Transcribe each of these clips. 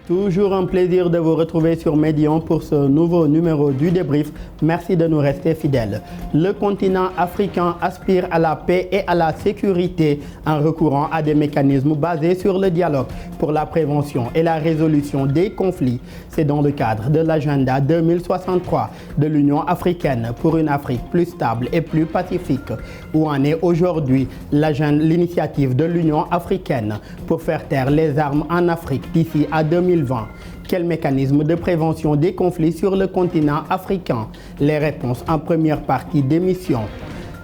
Toujours un plaisir de vous retrouver sur Médian pour ce nouveau numéro du débrief. Merci de nous rester fidèles. Le continent africain aspire à la paix et à la sécurité en recourant à des mécanismes basés sur le dialogue pour la prévention et la résolution des conflits. C'est dans le cadre de l'agenda 2063 de l'Union africaine pour une Afrique plus stable et plus pacifique. Où en est aujourd'hui l'initiative de l'Union africaine pour faire taire les armes en Afrique d'ici à 2020. Quel mécanisme de prévention des conflits sur le continent africain? Les réponses en première partie d'émission.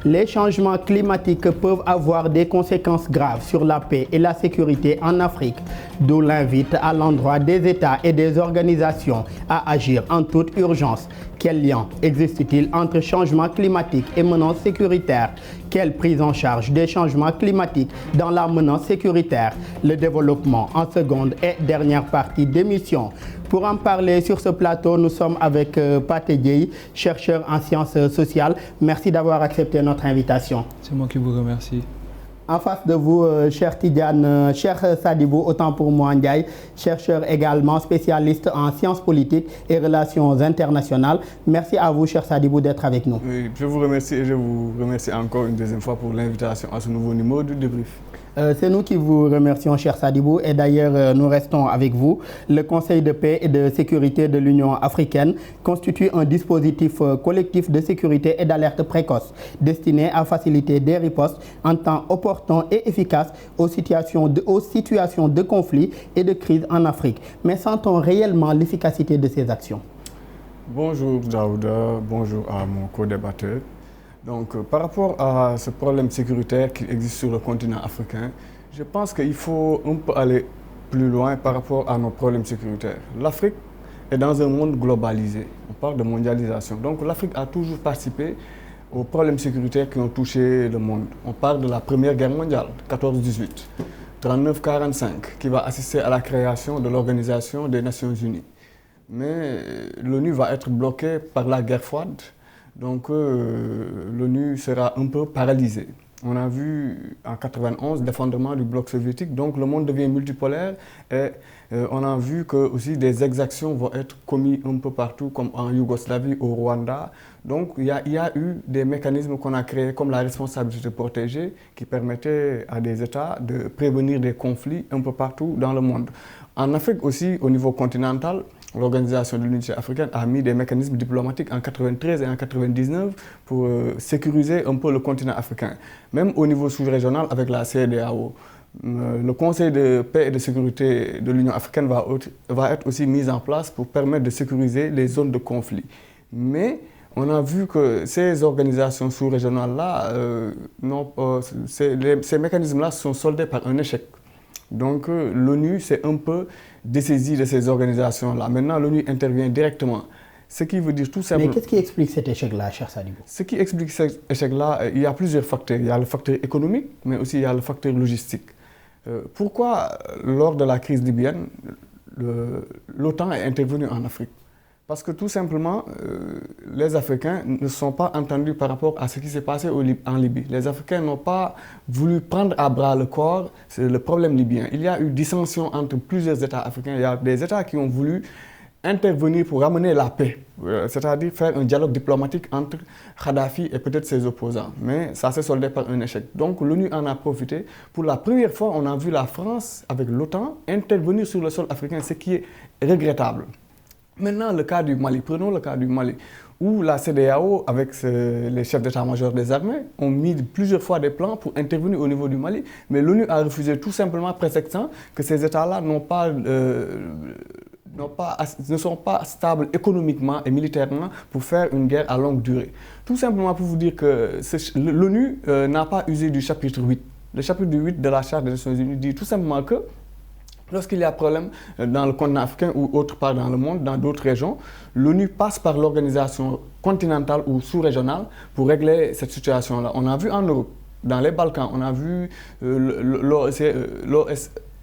Les changements climatiques peuvent avoir des conséquences graves sur la paix et la sécurité en Afrique, d'où l'invite à l'endroit des États et des organisations à agir en toute urgence. Quel lien existe-t-il entre changement climatique et menaces sécuritaires? Quelle prise en charge des changements climatiques dans la menace sécuritaire? Le développement en seconde et dernière partie d'émission. Pour en parler sur ce plateau, nous sommes avec Pathé Dieye, chercheur en sciences sociales. Merci d'avoir accepté notre invitation. C'est moi qui vous remercie. En face de vous, cher Tidiane, cher Sadibou, autant pour moi Ndiaye, chercheur également spécialiste en sciences politiques et relations internationales. Merci à vous, cher Sadibou, d'être avec nous. Oui, je vous remercie et je vous remercie encore une deuxième fois pour l'invitation à ce nouveau numéro du débrief. C'est nous qui vous remercions, cher Sadibou, et d'ailleurs nous restons avec vous. Le Conseil de paix et de sécurité de l'Union africaine constitue un dispositif collectif de sécurité et d'alerte précoce destiné à faciliter des ripostes en temps opportun et efficace aux situations de conflit et de crise en Afrique. Mais sent-on réellement l'efficacité de ces actions? Bonjour Daouda, bonjour à mon co-débatteur. Donc, par rapport à ce problème sécuritaire qui existe sur le continent africain, je pense qu'il faut un peu aller plus loin par rapport à nos problèmes sécuritaires. L'Afrique est dans un monde globalisé. On parle de mondialisation. Donc, l'Afrique a toujours participé aux problèmes sécuritaires qui ont touché le monde. On parle de la Première Guerre mondiale, 14-18, 39-45, qui va assister à la création de l'Organisation des Nations Unies. Mais l'ONU va être bloquée par la guerre froide. Donc l'ONU sera un peu paralysée. On a vu en 91 l'effondrement du bloc soviétique, donc le monde devient multipolaire et on a vu que aussi des exactions vont être commises un peu partout, comme en Yougoslavie, au Rwanda. Donc il y a eu des mécanismes qu'on a créés comme la responsabilité protégée qui permettait à des États de prévenir des conflits un peu partout dans le monde. En Afrique aussi, au niveau continental, l'Organisation de l'Unité africaine a mis des mécanismes diplomatiques en 93 et en 99 pour sécuriser un peu le continent africain. Même au niveau sous-régional avec la CEDEAO. Le Conseil de paix et de sécurité de l'Union africaine va être aussi mis en place pour permettre de sécuriser les zones de conflit. Mais on a vu que ces organisations sous-régionales-là, ces mécanismes-là sont soldés par un échec. Donc l'ONU s'est un peu dessaisie de ces organisations-là. Maintenant, l'ONU intervient directement. Ce qui veut dire tout simplement... Mais qu'est-ce qui explique cet échec-là, cher Sadibou? Ce qui explique cet échec-là, il y a plusieurs facteurs. Il y a le facteur économique, mais aussi il y a le facteur logistique. Pourquoi, lors de la crise libyenne, l'OTAN est intervenue en Afrique? Parce que tout simplement, les Africains ne sont pas entendus par rapport à ce qui s'est passé en Libye. Les Africains n'ont pas voulu prendre à bras le corps le problème libyen. Il y a eu dissension entre plusieurs États africains. Il y a des États qui ont voulu intervenir pour ramener la paix, c'est-à-dire faire un dialogue diplomatique entre Kadhafi et peut-être ses opposants. Mais ça s'est soldé par un échec. Donc l'ONU en a profité. Pour la première fois, on a vu la France, avec l'OTAN, intervenir sur le sol africain, ce qui est regrettable. Maintenant, le cas du Mali, prenons le cas du Mali, où la CEDEAO, avec les chefs d'état-major des armées, ont mis plusieurs fois des plans pour intervenir au niveau du Mali, mais l'ONU a refusé tout simplement, prétextant que ces États-là ne sont pas stables économiquement et militairement pour faire une guerre à longue durée. Tout simplement pour vous dire que l'ONU n'a pas usé du chapitre 8. Le chapitre 8 de la Charte des Nations Unies dit tout simplement que lorsqu'il y a problème dans le continent africain ou autre part dans le monde, dans d'autres régions, l'ONU passe par l'organisation continentale ou sous-régionale pour régler cette situation-là. On a vu en Europe, dans les Balkans, on a vu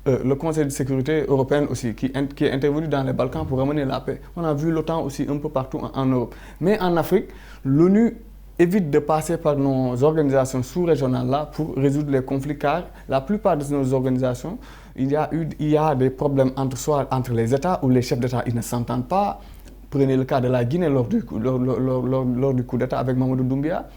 le Conseil de sécurité européen aussi, qui est intervenu dans les Balkans pour ramener la paix. On a vu l'OTAN aussi un peu partout en Europe. Mais en Afrique, l'ONU évite de passer par nos organisations sous-régionales-là pour résoudre les conflits, car la plupart de nos organisations, il y a des problèmes entre les États, où les chefs d'État ils ne s'entendent pas. Prenez le cas de la Guinée lors du coup d'État avec Mamadou Doumbia.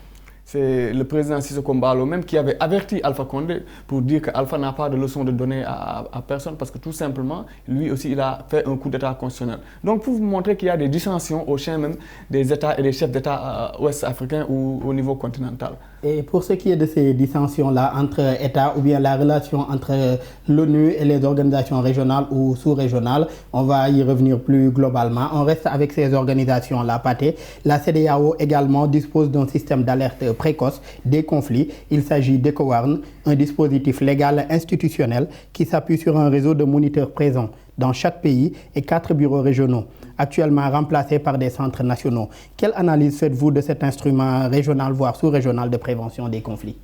C'est le président Sissoko Mbalo même qui avait averti Alpha Condé pour dire qu'Alpha n'a pas de leçon de donner à personne, parce que tout simplement, lui aussi, il a fait un coup d'État constitutionnel. Donc pour vous montrer qu'il y a des dissensions au sein même des États et des chefs d'État ouest-africains ou au niveau continental. Et pour ce qui est de ces dissensions-là entre États ou bien la relation entre l'ONU et les organisations régionales ou sous-régionales, on va y revenir plus globalement. On reste avec ces organisations-là, Pathé. La CEDEAO également dispose d'un système d'alerte précoce des conflits. Il s'agit d'ECOWARN, un dispositif légal institutionnel qui s'appuie sur un réseau de moniteurs présents dans chaque pays et 4 bureaux régionaux, actuellement remplacés par des centres nationaux. Quelle analyse faites-vous de cet instrument régional, voire sous-régional de prévention des conflits?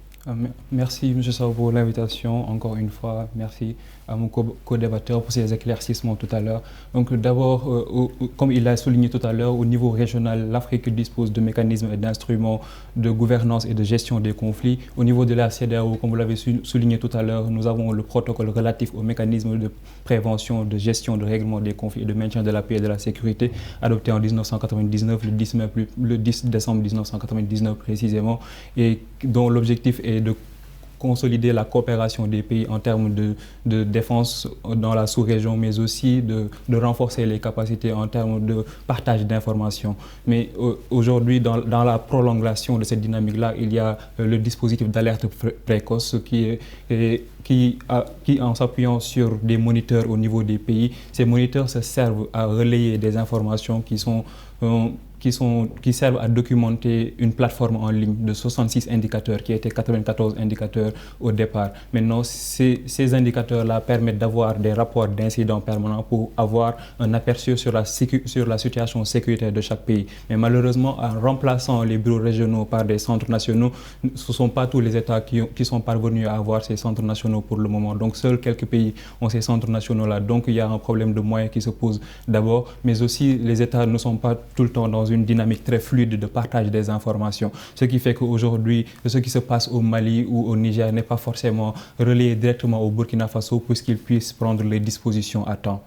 Merci M. Sao pour l'invitation. Encore une fois, merci à mon co-débatteur pour ses éclaircissements tout à l'heure. Donc d'abord, comme il l'a souligné tout à l'heure, au niveau régional, l'Afrique dispose de mécanismes et d'instruments de gouvernance et de gestion des conflits. Au niveau de la CEDEAO, comme vous l'avez souligné tout à l'heure, nous avons le protocole relatif aux mécanismes de prévention, de gestion, de règlement des conflits et de maintien de la paix et de la sécurité, adopté en 1999, le 10 décembre 1999 précisément, et dont l'objectif est de consolider la coopération des pays en termes de défense dans la sous-région, mais aussi de renforcer les capacités en termes de partage d'informations. Mais aujourd'hui, dans la prolongation de cette dynamique-là, il y a le dispositif d'alerte précoce qui, en s'appuyant sur des moniteurs au niveau des pays, ces moniteurs se servent à relayer des informations qui servent à documenter une plateforme en ligne de 66 indicateurs qui étaient 94 indicateurs au départ. Maintenant, ces indicateurs-là permettent d'avoir des rapports d'incidents permanents pour avoir un aperçu sur la situation sécuritaire de chaque pays. Mais malheureusement, en remplaçant les bureaux régionaux par des centres nationaux, ce ne sont pas tous les États qui sont parvenus à avoir ces centres nationaux pour le moment. Donc, seuls quelques pays ont ces centres nationaux-là. Donc, il y a un problème de moyens qui se pose d'abord, mais aussi les États ne sont pas tout le temps dans une dynamique très fluide de partage des informations. Ce qui fait qu'aujourd'hui, ce qui se passe au Mali ou au Niger n'est pas forcément relayé directement au Burkina Faso puisqu'ils puissent prendre les dispositions à temps.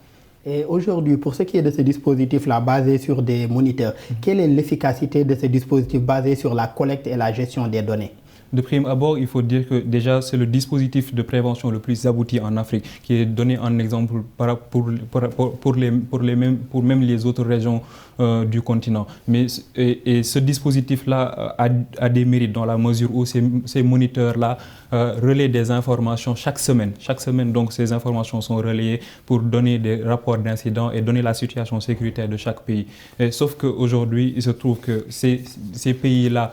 Et aujourd'hui, pour ce qui est de ce dispositif-là basé sur des moniteurs, quelle est l'efficacité de ce dispositif basé sur la collecte et la gestion des données? De prime abord, il faut dire que déjà c'est le dispositif de prévention le plus abouti en Afrique qui est donné en exemple pour même les autres régions du continent. Mais et ce dispositif-là a des mérites dans la mesure où ces moniteurs-là relaient des informations chaque semaine. Chaque semaine, donc, ces informations sont relayées pour donner des rapports d'incidents et donner la situation sécuritaire de chaque pays. Sauf qu'aujourd'hui, il se trouve que ces pays-là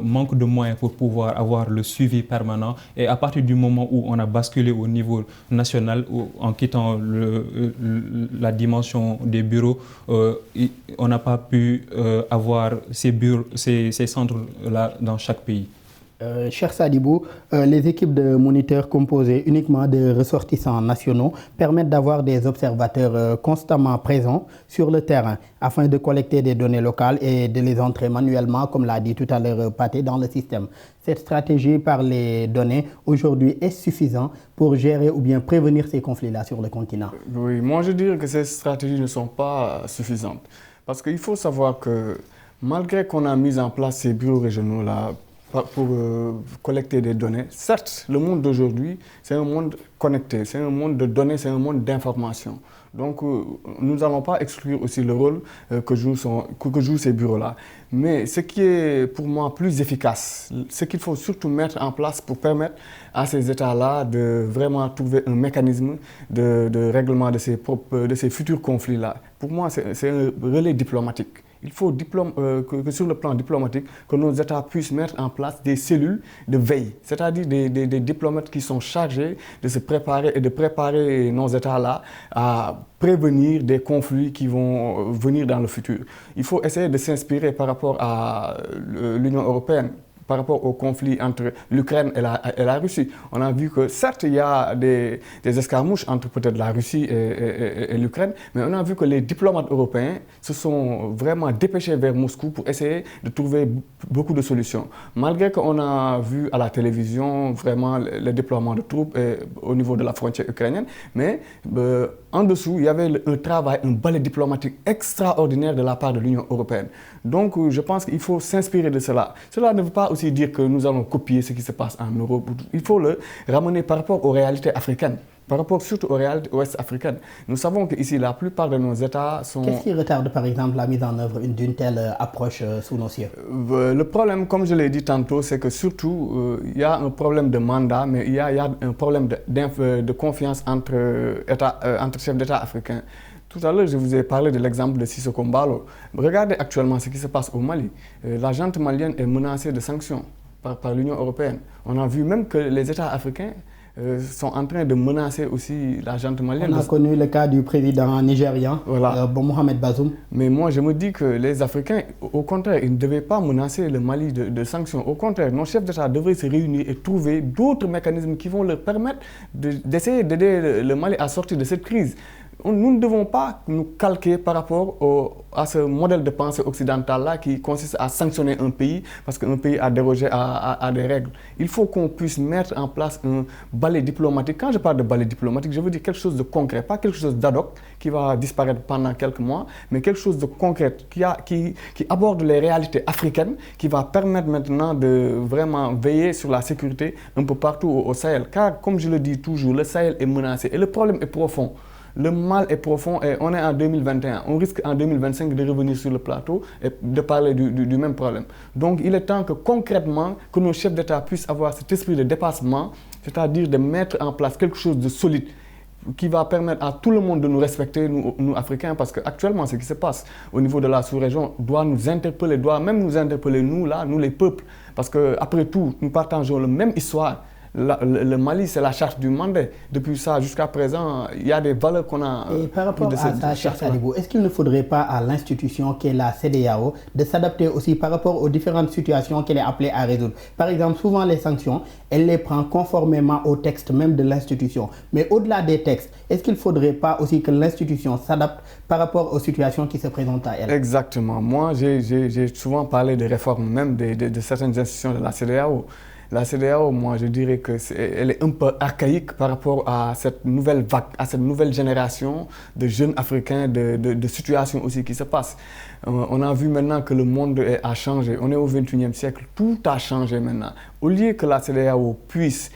manquent de moyens pour pouvoir avoir le suivi permanent. Et à partir du moment où on a basculé au niveau national, en quittant la dimension des bureaux, on n'a pas pu avoir ces centres-là dans chaque pays. Cher Sadibou, les équipes de moniteurs composées uniquement de ressortissants nationaux permettent d'avoir des observateurs constamment présents sur le terrain afin de collecter des données locales et de les entrer manuellement, comme l'a dit tout à l'heure Pathé, dans le système. Cette stratégie par les données aujourd'hui est suffisante pour gérer ou bien prévenir ces conflits-là sur le continent? Oui, moi je dirais que ces stratégies ne sont pas suffisantes. Parce qu'il faut savoir que malgré qu'on a mis en place ces bureaux régionaux-là, pour collecter des données. Certes, le monde d'aujourd'hui, c'est un monde connecté, c'est un monde de données, c'est un monde d'information. Donc, nous n'allons pas exclure aussi le rôle que jouent ces bureaux-là. Mais ce qui est pour moi plus efficace, ce qu'il faut surtout mettre en place pour permettre à ces États-là de vraiment trouver un mécanisme de règlement de ces futurs conflits-là. Pour moi, c'est un relais diplomatique. Il faut que sur le plan diplomatique, que nos États puissent mettre en place des cellules de veille, c'est-à-dire des diplomates qui sont chargés de se préparer et de préparer nos États-là à prévenir des conflits qui vont venir dans le futur. Il faut essayer de s'inspirer par rapport à l'Union européenne. par rapport au conflit entre l'Ukraine et la Russie. On a vu que certes, il y a des escarmouches entre peut-être la Russie et l'Ukraine, mais on a vu que les diplomates européens se sont vraiment dépêchés vers Moscou pour essayer de trouver beaucoup de solutions. Malgré qu'on a vu à la télévision vraiment le déploiement de troupes au niveau de la frontière ukrainienne, mais en dessous, il y avait un travail, un balai diplomatique extraordinaire de la part de l'Union européenne. Donc, je pense qu'il faut s'inspirer de cela. Cela ne veut pas aussi dire que nous allons copier ce qui se passe en Europe. Il faut le ramener par rapport aux réalités africaines, par rapport surtout aux réalités ouest-africaines. Nous savons qu'ici, la plupart de nos États sont... Qu'est-ce qui retarde, par exemple, la mise en œuvre d'une telle approche sous nos cieux? Le problème, comme je l'ai dit tantôt, c'est que surtout, il y a un problème de mandat, mais il y a un problème de confiance entre chefs d'État africains. Tout à l'heure, je vous ai parlé de l'exemple de Sissoko Mbalo. Regardez actuellement ce qui se passe au Mali. La junte malienne est menacée de sanctions par l'Union européenne. On a vu même que les États africains sont en train de menacer aussi la junte malienne. On a connu le cas du président nigérian, voilà. Mohamed Bazoum. Mais moi, je me dis que les Africains, au contraire, ils ne devaient pas menacer le Mali de sanctions. Au contraire, nos chefs d'État devraient se réunir et trouver d'autres mécanismes qui vont leur permettre d'essayer d'aider le Mali à sortir de cette crise. Nous ne devons pas nous calquer par rapport à ce modèle de pensée occidental-là qui consiste à sanctionner un pays parce qu'un pays a dérogé à des règles. Il faut qu'on puisse mettre en place un balai diplomatique. Quand je parle de balai diplomatique, je veux dire quelque chose de concret, pas quelque chose d'ad hoc qui va disparaître pendant quelques mois, mais quelque chose de concret qui aborde les réalités africaines, qui va permettre maintenant de vraiment veiller sur la sécurité un peu partout au Sahel. Car, comme je le dis toujours, le Sahel est menacé et le problème est profond. Le mal est profond et on est en 2021. On risque en 2025 de revenir sur le plateau et de parler du même problème. Donc il est temps que concrètement, que nos chefs d'État puissent avoir cet esprit de dépassement, c'est-à-dire de mettre en place quelque chose de solide qui va permettre à tout le monde de nous respecter, nous Africains, parce qu'actuellement, ce qui se passe au niveau de la sous-région doit nous interpeller, doit même nous interpeller, nous les peuples, parce qu'après tout, nous partageons la même histoire. Le Mali, c'est la charte du Mandé. Depuis ça, jusqu'à présent, il y a des valeurs qu'on a... Et par rapport à ça, cher Sadibou, est-ce qu'il ne faudrait pas à l'institution qu'est la CEDEAO de s'adapter aussi par rapport aux différentes situations qu'elle est appelée à résoudre? Par exemple, souvent les sanctions, elle les prend conformément au texte même de l'institution. Mais au-delà des textes, est-ce qu'il ne faudrait pas aussi que l'institution s'adapte par rapport aux situations qui se présentent à elle? Exactement. Moi, j'ai souvent parlé de réformes même de certaines institutions de la CEDEAO. La CEDEAO, moi, je dirais qu'elle est un peu archaïque par rapport à cette nouvelle vague, à cette nouvelle génération de jeunes Africains, de situations aussi qui se passent. On a vu maintenant que le monde a changé. On est au XXIe siècle, tout a changé maintenant. Au lieu que la CEDEAO puisse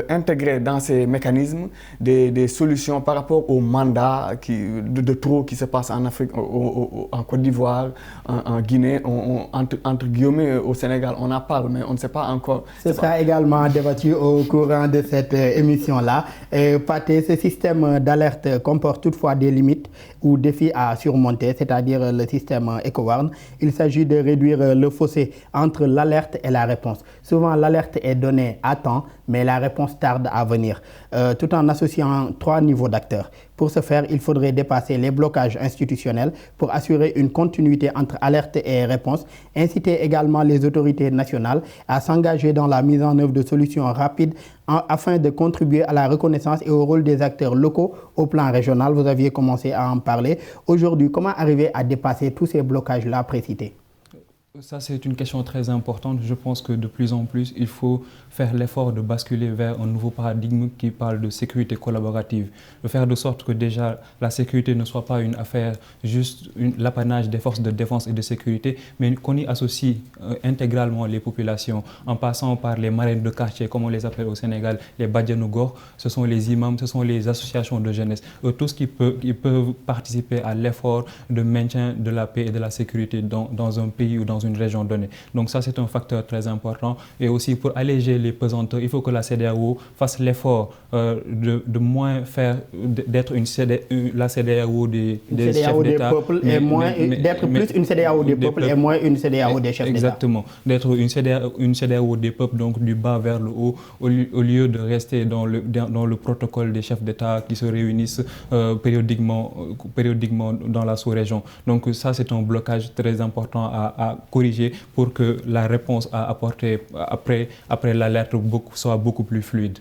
intégrer dans ces mécanismes des solutions par rapport au mandat de trop qui se passe en Afrique, en Côte d'Ivoire, en Guinée, entre guillemets au Sénégal. On en parle, mais on ne sait pas encore. Ce sera également débattu au courant de cette émission-là. Pathé, ce système d'alerte comporte toutefois des limites ou défis à surmonter, c'est-à-dire le système EcoWarn. Il s'agit de réduire le fossé entre l'alerte et la réponse. Souvent, l'alerte est donnée à temps, mais la réponse tarde à venir, tout en associant 3 niveaux d'acteurs. Pour ce faire, il faudrait dépasser les blocages institutionnels pour assurer une continuité entre alerte et réponse, inciter également les autorités nationales à s'engager dans la mise en œuvre de solutions rapides afin de contribuer à la reconnaissance et au rôle des acteurs locaux au plan régional. Vous aviez commencé à en parler. Aujourd'hui, comment arriver à dépasser tous ces blocages-là précités? Ça, c'est une question très importante. Je pense que de plus en plus, il faut faire l'effort de basculer vers un nouveau paradigme qui parle de sécurité collaborative. De faire de sorte que déjà, la sécurité ne soit pas une affaire, juste l'apanage des forces de défense et de sécurité, mais qu'on y associe intégralement les populations, en passant par les marraines de quartier, comme on les appelle au Sénégal, les Badianougor, ce sont les imams, ce sont les associations de jeunesse, tous qui peuvent participer à l'effort de maintien de la paix et de la sécurité dans un pays ou dans une région donnée. Donc ça, c'est un facteur très important. Et aussi, pour alléger les pesanteurs, il faut que la CEDEAO fasse l'effort de moins faire, d'être la CEDEAO des chefs d'État. D'être plus une CEDEAO des peuples et moins une CEDEAO des chefs d'État. Exactement. D'être une CEDEAO des peuples, donc du bas vers le haut, au lieu de rester dans le protocole des chefs d'État qui se réunissent périodiquement dans la sous-région. Donc ça, c'est un blocage très important à corriger pour que la réponse à apporter après l'alerte soit beaucoup plus fluide.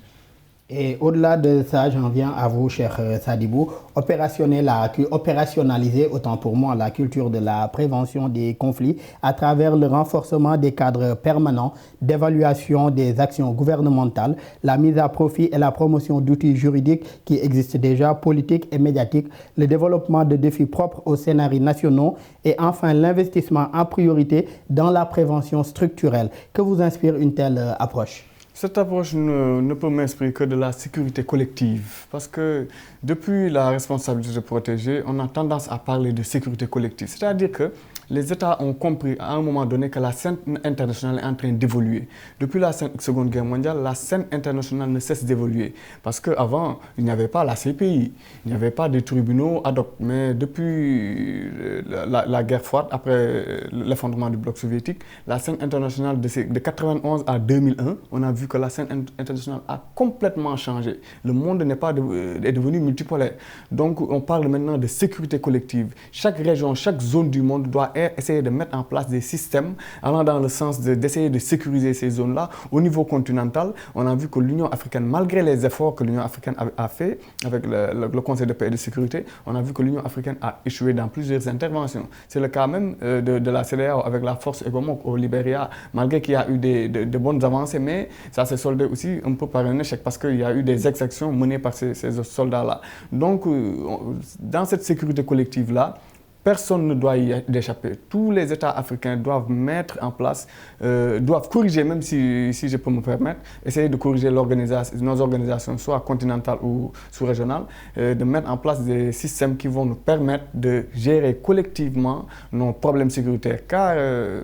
Et au-delà de ça, j'en viens à vous, cher Sadibou, opérationnaliser, autant pour moi, la culture de la prévention des conflits à travers le renforcement des cadres permanents d'évaluation des actions gouvernementales, la mise à profit et la promotion d'outils juridiques qui existent déjà, politiques et médiatiques, le développement de défis propres aux scénarios nationaux et enfin l'investissement en priorité dans la prévention structurelle. Que vous inspire une telle approche ? Cette approche ne peut m'inspirer que de la sécurité collective parce que depuis la responsabilité de protéger, on a tendance à parler de sécurité collective. C'est-à-dire que les États ont compris à un moment donné que la scène internationale est en train d'évoluer. Depuis la Seconde Guerre mondiale, la scène internationale ne cesse d'évoluer parce qu'avant, il n'y avait pas la CPI, il n'y avait pas de tribunaux ad hoc. Mais depuis la guerre froide, après l'effondrement du bloc soviétique, la scène internationale de 1991 à 2001, on a vu que la scène internationale a complètement changé. Le monde est devenu multipolaire. Donc, on parle maintenant de sécurité collective. Chaque région, chaque zone du monde doit essayer de mettre en place des systèmes allant dans le sens d'essayer de sécuriser ces zones-là. Au niveau continental, on a vu que l'Union africaine, malgré les efforts que l'Union africaine a fait avec le Conseil de paix et de sécurité, on a vu que l'Union africaine a échoué dans plusieurs interventions. C'est le cas même de la CEDEAO avec la force ECOMOG au Libéria, malgré qu'il y a eu de bonnes avancées, mais ça s'est soldé aussi un peu par un échec parce qu'il y a eu des exactions menées par ces soldats-là. Donc, dans cette sécurité collective-là, personne ne doit y échapper. Tous les États africains doivent mettre en place, doivent corriger, même si je peux me permettre, essayer de corriger nos organisations, soit continentales ou sous-régionales, de mettre en place des systèmes qui vont nous permettre de gérer collectivement nos problèmes sécuritaires. Car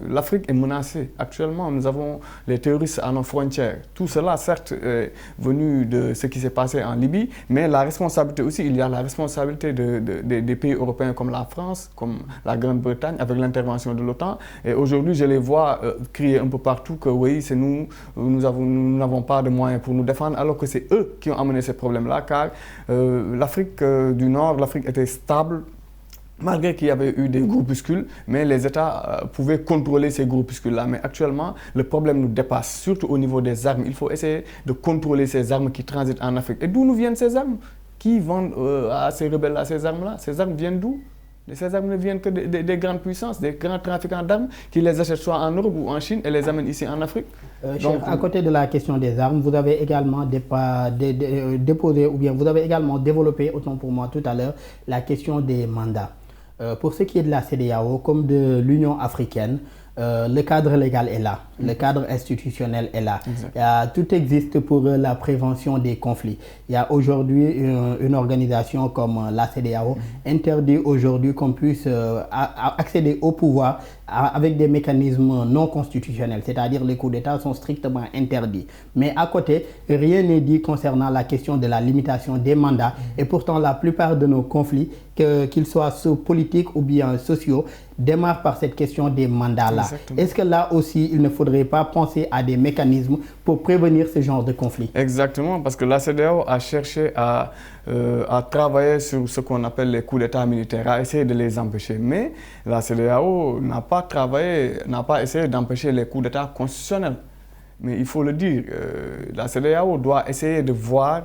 l'Afrique est menacée. Actuellement, nous avons les terroristes à nos frontières. Tout cela, certes, est venu de ce qui s'est passé en Libye, mais la responsabilité aussi, il y a la responsabilité des pays européens comme la France, comme la Grande-Bretagne, avec l'intervention de l'OTAN. Et aujourd'hui, je les vois crier un peu partout que oui, c'est nous n'avons pas de moyens pour nous défendre, alors que c'est eux qui ont amené ces problèmes-là, car l'Afrique du Nord, l'Afrique était stable, malgré qu'il y avait eu des groupuscules, mais les États pouvaient contrôler ces groupuscules-là. Mais actuellement, le problème nous dépasse, surtout au niveau des armes. Il faut essayer de contrôler ces armes qui transitent en Afrique. Et d'où nous viennent ces armes? Qui vendent à ces rebelles-là ces armes-là? Ces armes viennent d'où? Ces armes ne viennent que des grandes puissances, des grands trafiquants d'armes qui les achètent soit en Europe ou en Chine et les amènent ici en Afrique. Donc, à côté de la question des armes, vous avez également déposé ou bien vous avez également développé, autant pour moi tout à l'heure, la question des mandats. Pour ce qui est de la CEDEAO comme de l'Union africaine, le cadre légal est là, le cadre institutionnel est là. Tout existe pour la prévention des conflits. Il y a aujourd'hui une organisation comme la CEDEAO interdit aujourd'hui qu'on puisse accéder au pouvoir avec des mécanismes non constitutionnels, c'est-à-dire les coups d'État sont strictement interdits. Mais à côté, rien n'est dit concernant la question de la limitation des mandats et pourtant la plupart de nos conflits, qu'ils soient politiques ou bien sociaux, démarrent par cette question des mandats-là. Est-ce que là aussi, il ne faudrait pas penser à des mécanismes pour prévenir ce genre de conflit? Exactement, parce que la CEDEAO a cherché à travailler sur ce qu'on appelle les coups d'État militaires, à essayer de les empêcher. Mais la CEDEAO n'a pas essayé d'empêcher les coups d'État constitutionnels. Mais il faut le dire, la CEDEAO doit essayer de voir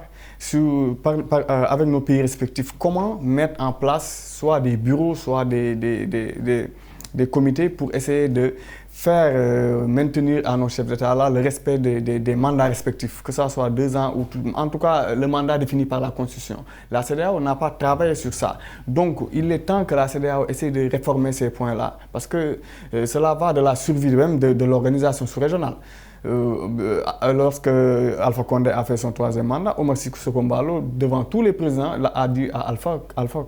avec nos pays respectifs comment mettre en place soit des bureaux, soit des comités pour essayer de faire maintenir à nos chefs d'État là le respect des mandats respectifs, que ça soit 2 ans ou en tout cas le mandat défini par la Constitution. La CEDEAO n'a pas travaillé sur ça. Donc il est temps que la CEDEAO essaie de réformer ces points-là parce que cela va de la survie même de l'organisation sous-régionale. Lorsque Alpha Condé a fait son 3e mandat, Omar Sissoko Embaló, devant tous les présidents, a dit à Alpha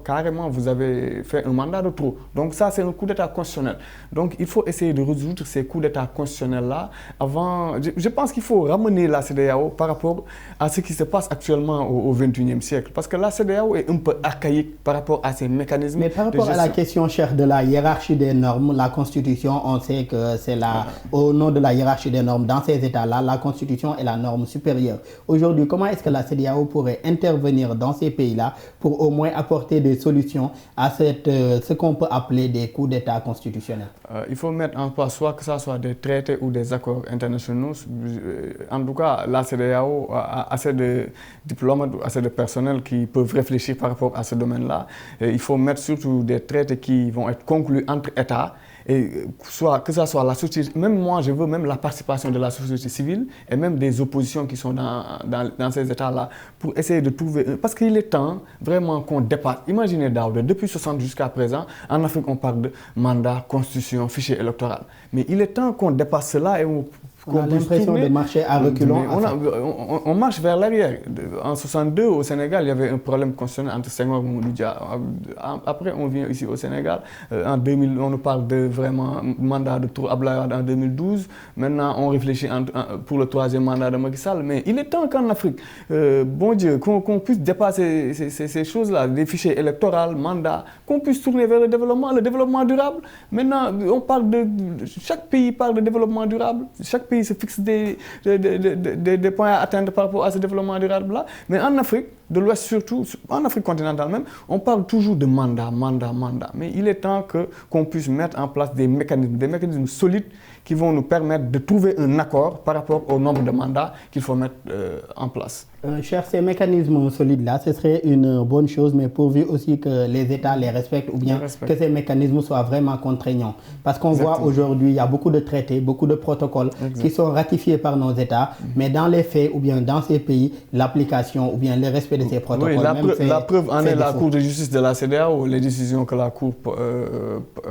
carrément, vous avez fait un mandat de trop. Donc ça, c'est un coup d'État constitutionnel. Donc il faut essayer de résoudre ces coups d'État constitutionnels-là avant. Je pense qu'il faut ramener la CEDEAO par rapport à ce qui se passe actuellement au XXIe siècle. Parce que la CEDEAO est un peu archaïque par rapport à ces mécanismes. Mais par rapport à la question, chère, de la hiérarchie des normes, la Constitution, on sait que c'est au nom de la hiérarchie des normes dans dans ces États-là, la Constitution est la norme supérieure. Aujourd'hui, comment est-ce que la CEDEAO pourrait intervenir dans ces pays-là pour au moins apporter des solutions à ce qu'on peut appeler des coups d'État constitutionnels? Il faut mettre en place soit que ce soit des traités ou des accords internationaux. En tout cas, la CEDEAO a assez de diplomates, assez de personnel qui peuvent réfléchir par rapport à ce domaine-là. Il faut mettre surtout des traités qui vont être conclus entre États. Et que ce soit la société, même moi je veux même la participation de la société civile et même des oppositions qui sont dans ces États-là pour essayer de trouver, parce qu'il est temps vraiment qu'on dépasse. Imaginez Daouda, depuis 60 jusqu'à présent, en Afrique on parle de mandat, constitution, fichier électoral. Mais il est temps qu'on dépasse cela et on a l'impression de marcher à reculons. On marche vers l'arrière. En 62, au Sénégal, il y avait un problème constitutionnel entre Senghor et Mamadou Dia. Après, on vient ici au Sénégal. En 2000, on nous parle de vraiment mandat de Tour Abdoulaye Wade en 2012. Maintenant, on réfléchit pour le troisième mandat de Macky Sall. Mais il est temps qu'en Afrique, bon Dieu, qu'on puisse dépasser ces choses-là, des fichiers électoraux, mandats, qu'on puisse tourner vers le développement durable. Maintenant, on parle chaque pays parle de développement durable. Chaque pays se fixe des points à atteindre par rapport à ce développement durable-là. Mais en Afrique, de l'Ouest surtout, en Afrique continentale même, on parle toujours de mandat. Mais il est temps qu'on puisse mettre en place des mécanismes solides qui vont nous permettre de trouver un accord par rapport au nombre de mandats qu'il faut mettre en place. Cher, ces mécanismes solides-là, ce serait une bonne chose, mais pourvu aussi que les États les respectent ou bien que ces mécanismes soient vraiment contraignants. Parce qu'on voit aujourd'hui, il y a beaucoup de traités, beaucoup de protocoles qui sont ratifiés par nos États, mais dans les faits ou bien dans ces pays, l'application ou bien le respect de ces protocoles... Oui, la preuve en est la Cour de justice de la CEDEAO, les décisions que la Cour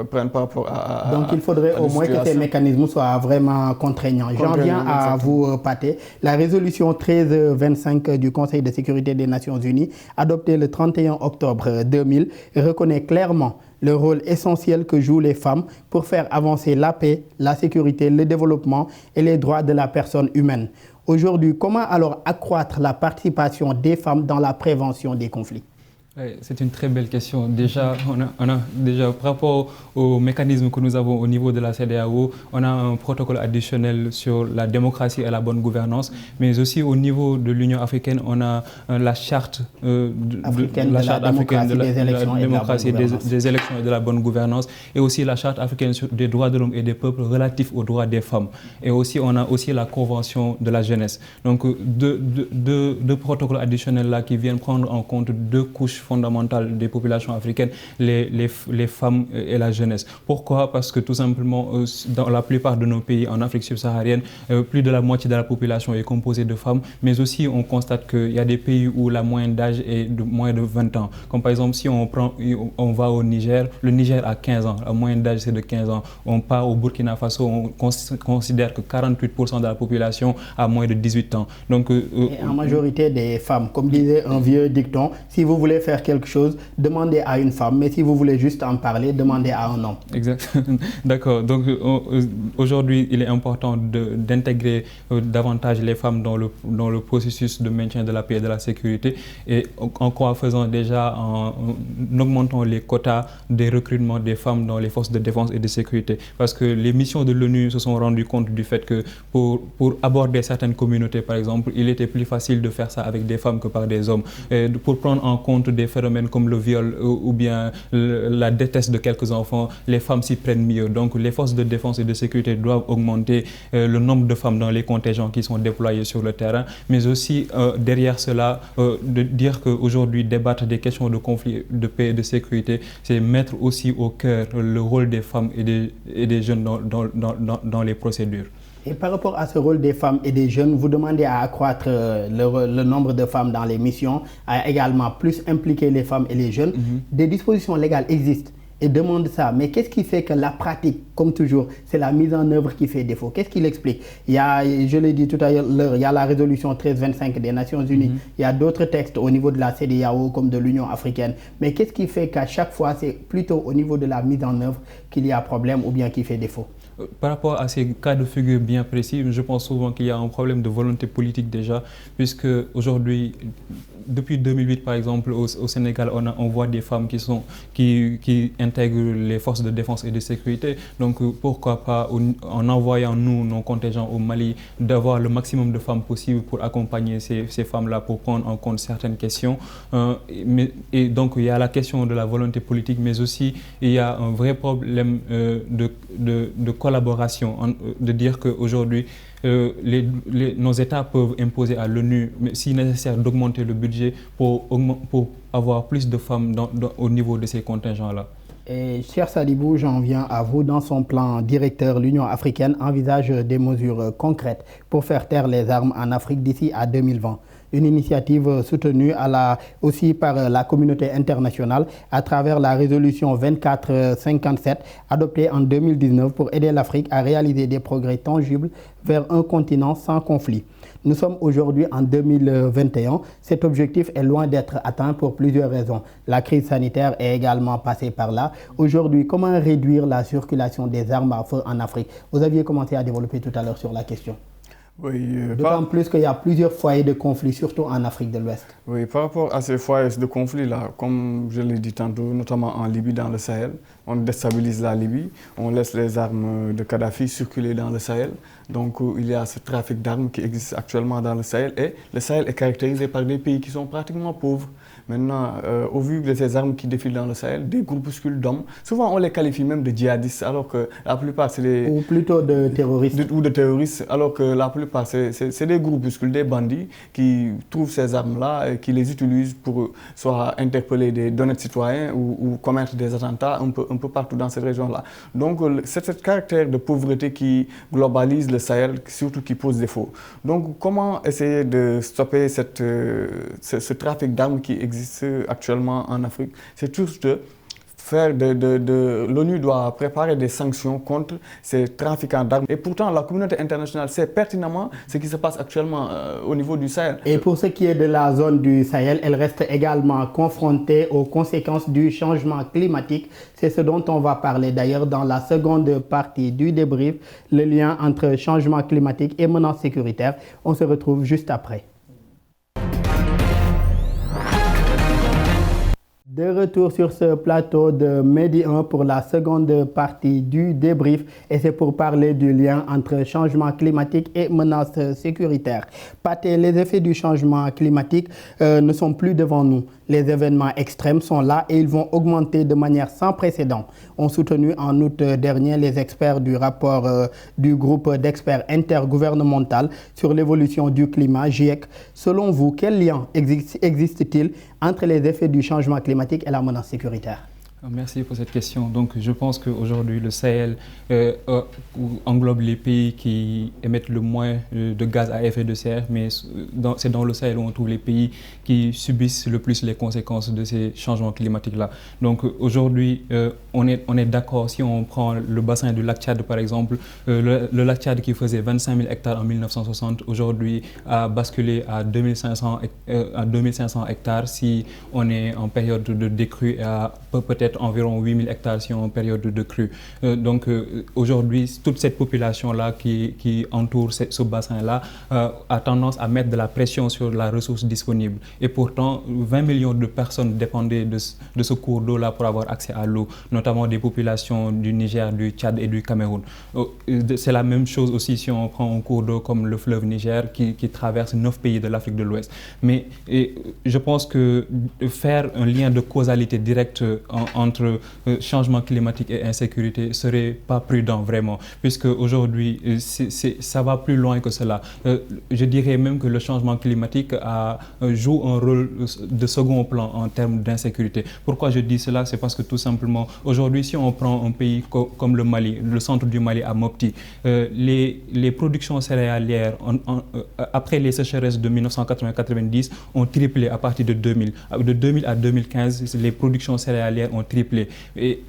prenne par rapport à... Donc il faudrait au moins que ces mécanismes soient vraiment contraignants. J'en viens à vous, Pathé. La résolution 1325 du Conseil de sécurité des Nations Unies, adoptée le 31 octobre 2000, reconnaît clairement le rôle essentiel que jouent les femmes pour faire avancer la paix, la sécurité, le développement et les droits de la personne humaine. Aujourd'hui, comment alors accroître la participation des femmes dans la prévention des conflits? C'est une très belle question. Déjà, par rapport au mécanisme que nous avons au niveau de la CEDEAO, on a un protocole additionnel sur la démocratie et la bonne gouvernance, mais aussi au niveau de l'Union africaine, on a la charte africaine de la démocratie, des élections et de la bonne gouvernance, et aussi la charte africaine des droits de l'homme et des peuples relatifs aux droits des femmes. Et aussi, on a aussi la convention de la jeunesse. Donc, deux protocoles additionnels là qui viennent prendre en compte deux couches fondamentale des populations africaines, les femmes et la jeunesse. Pourquoi? Parce que tout simplement, dans la plupart de nos pays en Afrique subsaharienne, plus de la moitié de la population est composée de femmes, mais aussi on constate qu'il y a des pays où la moyenne d'âge est de moins de 20 ans. Comme par exemple, si on va au Niger, le Niger a 15 ans, la moyenne d'âge c'est de 15 ans. On part au Burkina Faso, on considère que 48% de la population a moins de 18 ans. Donc, et en majorité des femmes, comme disait un vieux dicton, si vous voulez faire quelque chose, demandez à une femme, mais si vous voulez juste en parler, demandez à un homme. Exact. D'accord. Donc aujourd'hui, il est important d'intégrer davantage les femmes dans le processus de maintien de la paix et de la sécurité, et en quoi faisant déjà en augmentant les quotas des recrutements des femmes dans les forces de défense et de sécurité. Parce que les missions de l'ONU se sont rendues compte du fait que pour aborder certaines communautés, par exemple, il était plus facile de faire ça avec des femmes que par des hommes. Et pour prendre en compte des phénomènes comme le viol ou bien la détresse de quelques enfants, les femmes s'y prennent mieux. Donc les forces de défense et de sécurité doivent augmenter le nombre de femmes dans les contingents qui sont déployés sur le terrain, mais aussi derrière cela, de dire qu'aujourd'hui débattre des questions de conflit, de paix et de sécurité, c'est mettre aussi au cœur le rôle des femmes et des jeunes dans les procédures. Et par rapport à ce rôle des femmes et des jeunes, vous demandez à accroître le nombre de femmes dans les missions, à également plus impliquer les femmes et les jeunes. Des dispositions légales existent et demandent ça. Mais qu'est-ce qui fait que la pratique, comme toujours, c'est la mise en œuvre qui fait défaut? Qu'est-ce qui l'explique? Il y a, je l'ai dit tout à l'heure, il y a la résolution 1325 des Nations Unies. Il y a d'autres textes au niveau de la CEDEAO comme de l'Union africaine. Mais qu'est-ce qui fait qu'à chaque fois, c'est plutôt au niveau de la mise en œuvre qu'il y a problème ou bien qui fait défaut? Par rapport à ces cas de figure bien précis, je pense souvent qu'il y a un problème de volonté politique déjà, puisque aujourd'hui, depuis 2008, par exemple, au Sénégal, on voit des femmes qui intègrent les forces de défense et de sécurité. Donc, pourquoi pas, en envoyant nous, nos contingents au Mali, d'avoir le maximum de femmes possible pour accompagner ces femmes-là, pour prendre en compte certaines questions. Et donc, il y a la question de la volonté politique, mais aussi, il y a un vrai problème de collaboration, de dire qu'aujourd'hui, nos États peuvent imposer à l'ONU, si nécessaire, d'augmenter le budget pour avoir plus de femmes au niveau de ces contingents-là. Et cher Sadibou, j'en viens à vous. Dans son plan directeur, l'Union africaine envisage des mesures concrètes pour faire taire les armes en Afrique d'ici à 2020. Une initiative soutenue aussi par la communauté internationale à travers la résolution 2457 adoptée en 2019 pour aider l'Afrique à réaliser des progrès tangibles vers un continent sans conflit. Nous sommes aujourd'hui en 2021. Cet objectif est loin d'être atteint pour plusieurs raisons. La crise sanitaire est également passée par là. Aujourd'hui, comment réduire la circulation des armes à feu en Afrique? Vous aviez commencé à développer tout à l'heure sur la question. Oui, d'autant plus qu'il y a plusieurs foyers de conflit, surtout en Afrique de l'Ouest. Oui, par rapport à ces foyers de conflit-là, comme je l'ai dit tantôt, notamment en Libye, dans le Sahel, on déstabilise la Libye, on laisse les armes de Kadhafi circuler dans le Sahel. Donc il y a ce trafic d'armes qui existe actuellement dans le Sahel et le Sahel est caractérisé par des pays qui sont pratiquement pauvres. Maintenant, au vu de ces armes qui défilent dans le Sahel, des groupuscules d'hommes, souvent on les qualifie même de djihadistes, alors que la plupart c'est des... Ou plutôt de terroristes. Ou de terroristes, alors que la plupart c'est des groupuscules, des bandits qui trouvent ces armes-là et qui les utilisent pour soit interpeller d'honnêtes citoyens ou commettre des attentats un peu partout dans cette région-là. Donc c'est ce caractère de pauvreté qui globalise le Sahel, surtout qui pose défaut. Donc comment essayer de stopper ce trafic d'armes qui existe actuellement en Afrique? C'est juste l'ONU doit préparer des sanctions contre ces trafiquants d'armes. Et pourtant, la communauté internationale sait pertinemment ce qui se passe actuellement au niveau du Sahel. Et pour ce qui est de la zone du Sahel, elle reste également confrontée aux conséquences du changement climatique. C'est ce dont on va parler d'ailleurs dans la seconde partie du débrief, le lien entre changement climatique et menaces sécuritaires. On se retrouve juste après. De retour sur ce plateau de Medi 1 pour la seconde partie du débrief et c'est pour parler du lien entre changement climatique et menaces sécuritaires. Pathé, les effets du changement climatique ne sont plus devant nous. Les événements extrêmes sont là et ils vont augmenter de manière sans précédent. Ont soutenu en août dernier les experts du rapport du groupe d'experts intergouvernemental sur l'évolution du climat, GIEC. Selon vous, quel lien existe-t-il entre les effets du changement climatique et la menace sécuritaire? Merci pour cette question. Donc, je pense qu'aujourd'hui, le Sahel englobe les pays qui émettent le moins de gaz à effet de serre, mais c'est dans le Sahel où on trouve les pays qui subissent le plus les conséquences de ces changements climatiques-là. Donc, aujourd'hui, on est d'accord, si on prend le bassin du lac Tchad, par exemple, le lac Tchad qui faisait 25 000 hectares en 1960, aujourd'hui a basculé à 2500 hectares si on est en période de décrue et à peut-être environ 8 000 hectares si on est en période de crue. Donc aujourd'hui, toute cette population-là qui entoure ce bassin-là a tendance à mettre de la pression sur la ressource disponible. Et pourtant, 20 millions de personnes dépendaient de ce cours d'eau-là pour avoir accès à l'eau, notamment des populations du Niger, du Tchad et du Cameroun. C'est la même chose aussi si on prend un cours d'eau comme le fleuve Niger qui traverse 9 pays de l'Afrique de l'Ouest. Mais je pense que faire un lien de causalité directe entre changement climatique et insécurité serait pas prudent vraiment, puisque aujourd'hui ça va plus loin que cela. Je dirais même que le changement climatique joue un rôle de second plan en termes d'insécurité. Pourquoi je dis cela? C'est parce que tout simplement aujourd'hui, si on prend un pays comme le Mali, le centre du Mali à Mopti, les productions céréalières après les sécheresses de 1980-90 ont triplé à partir de 2000. De 2000 à 2015, les productions céréalières ont triplé. Et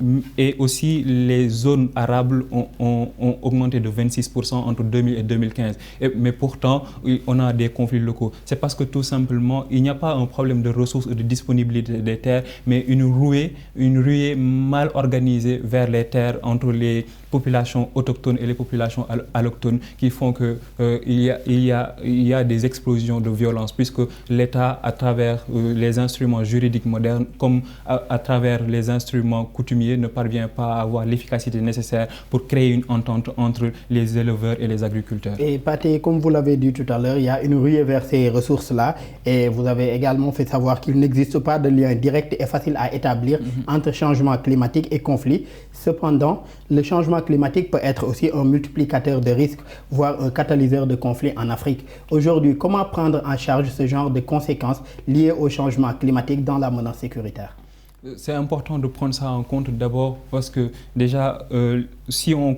aussi, les zones arables ont augmenté de 26% entre 2000 et 2015. Mais pourtant, on a des conflits locaux. C'est parce que tout simplement, il n'y a pas un problème de ressources ou de disponibilité des terres, mais une ruée mal organisée vers les terres entre populations autochtones et les populations allochtones qui font que il y a des explosions de violence, puisque l'État, à travers les instruments juridiques modernes, comme à travers les instruments coutumiers, ne parvient pas à avoir l'efficacité nécessaire pour créer une entente entre les éleveurs et les agriculteurs. Et Pathé, comme vous l'avez dit tout à l'heure, il y a une ruée vers ces ressources-là, et vous avez également fait savoir qu'il n'existe pas de lien direct et facile à établir entre changement climatique et conflit. Cependant, le changement climatique peut être aussi un multiplicateur de risques, voire un catalyseur de conflits en Afrique. Aujourd'hui, comment prendre en charge ce genre de conséquences liées au changement climatique dans la menace sécuritaire? C'est important de prendre ça en compte d'abord parce que déjà, si on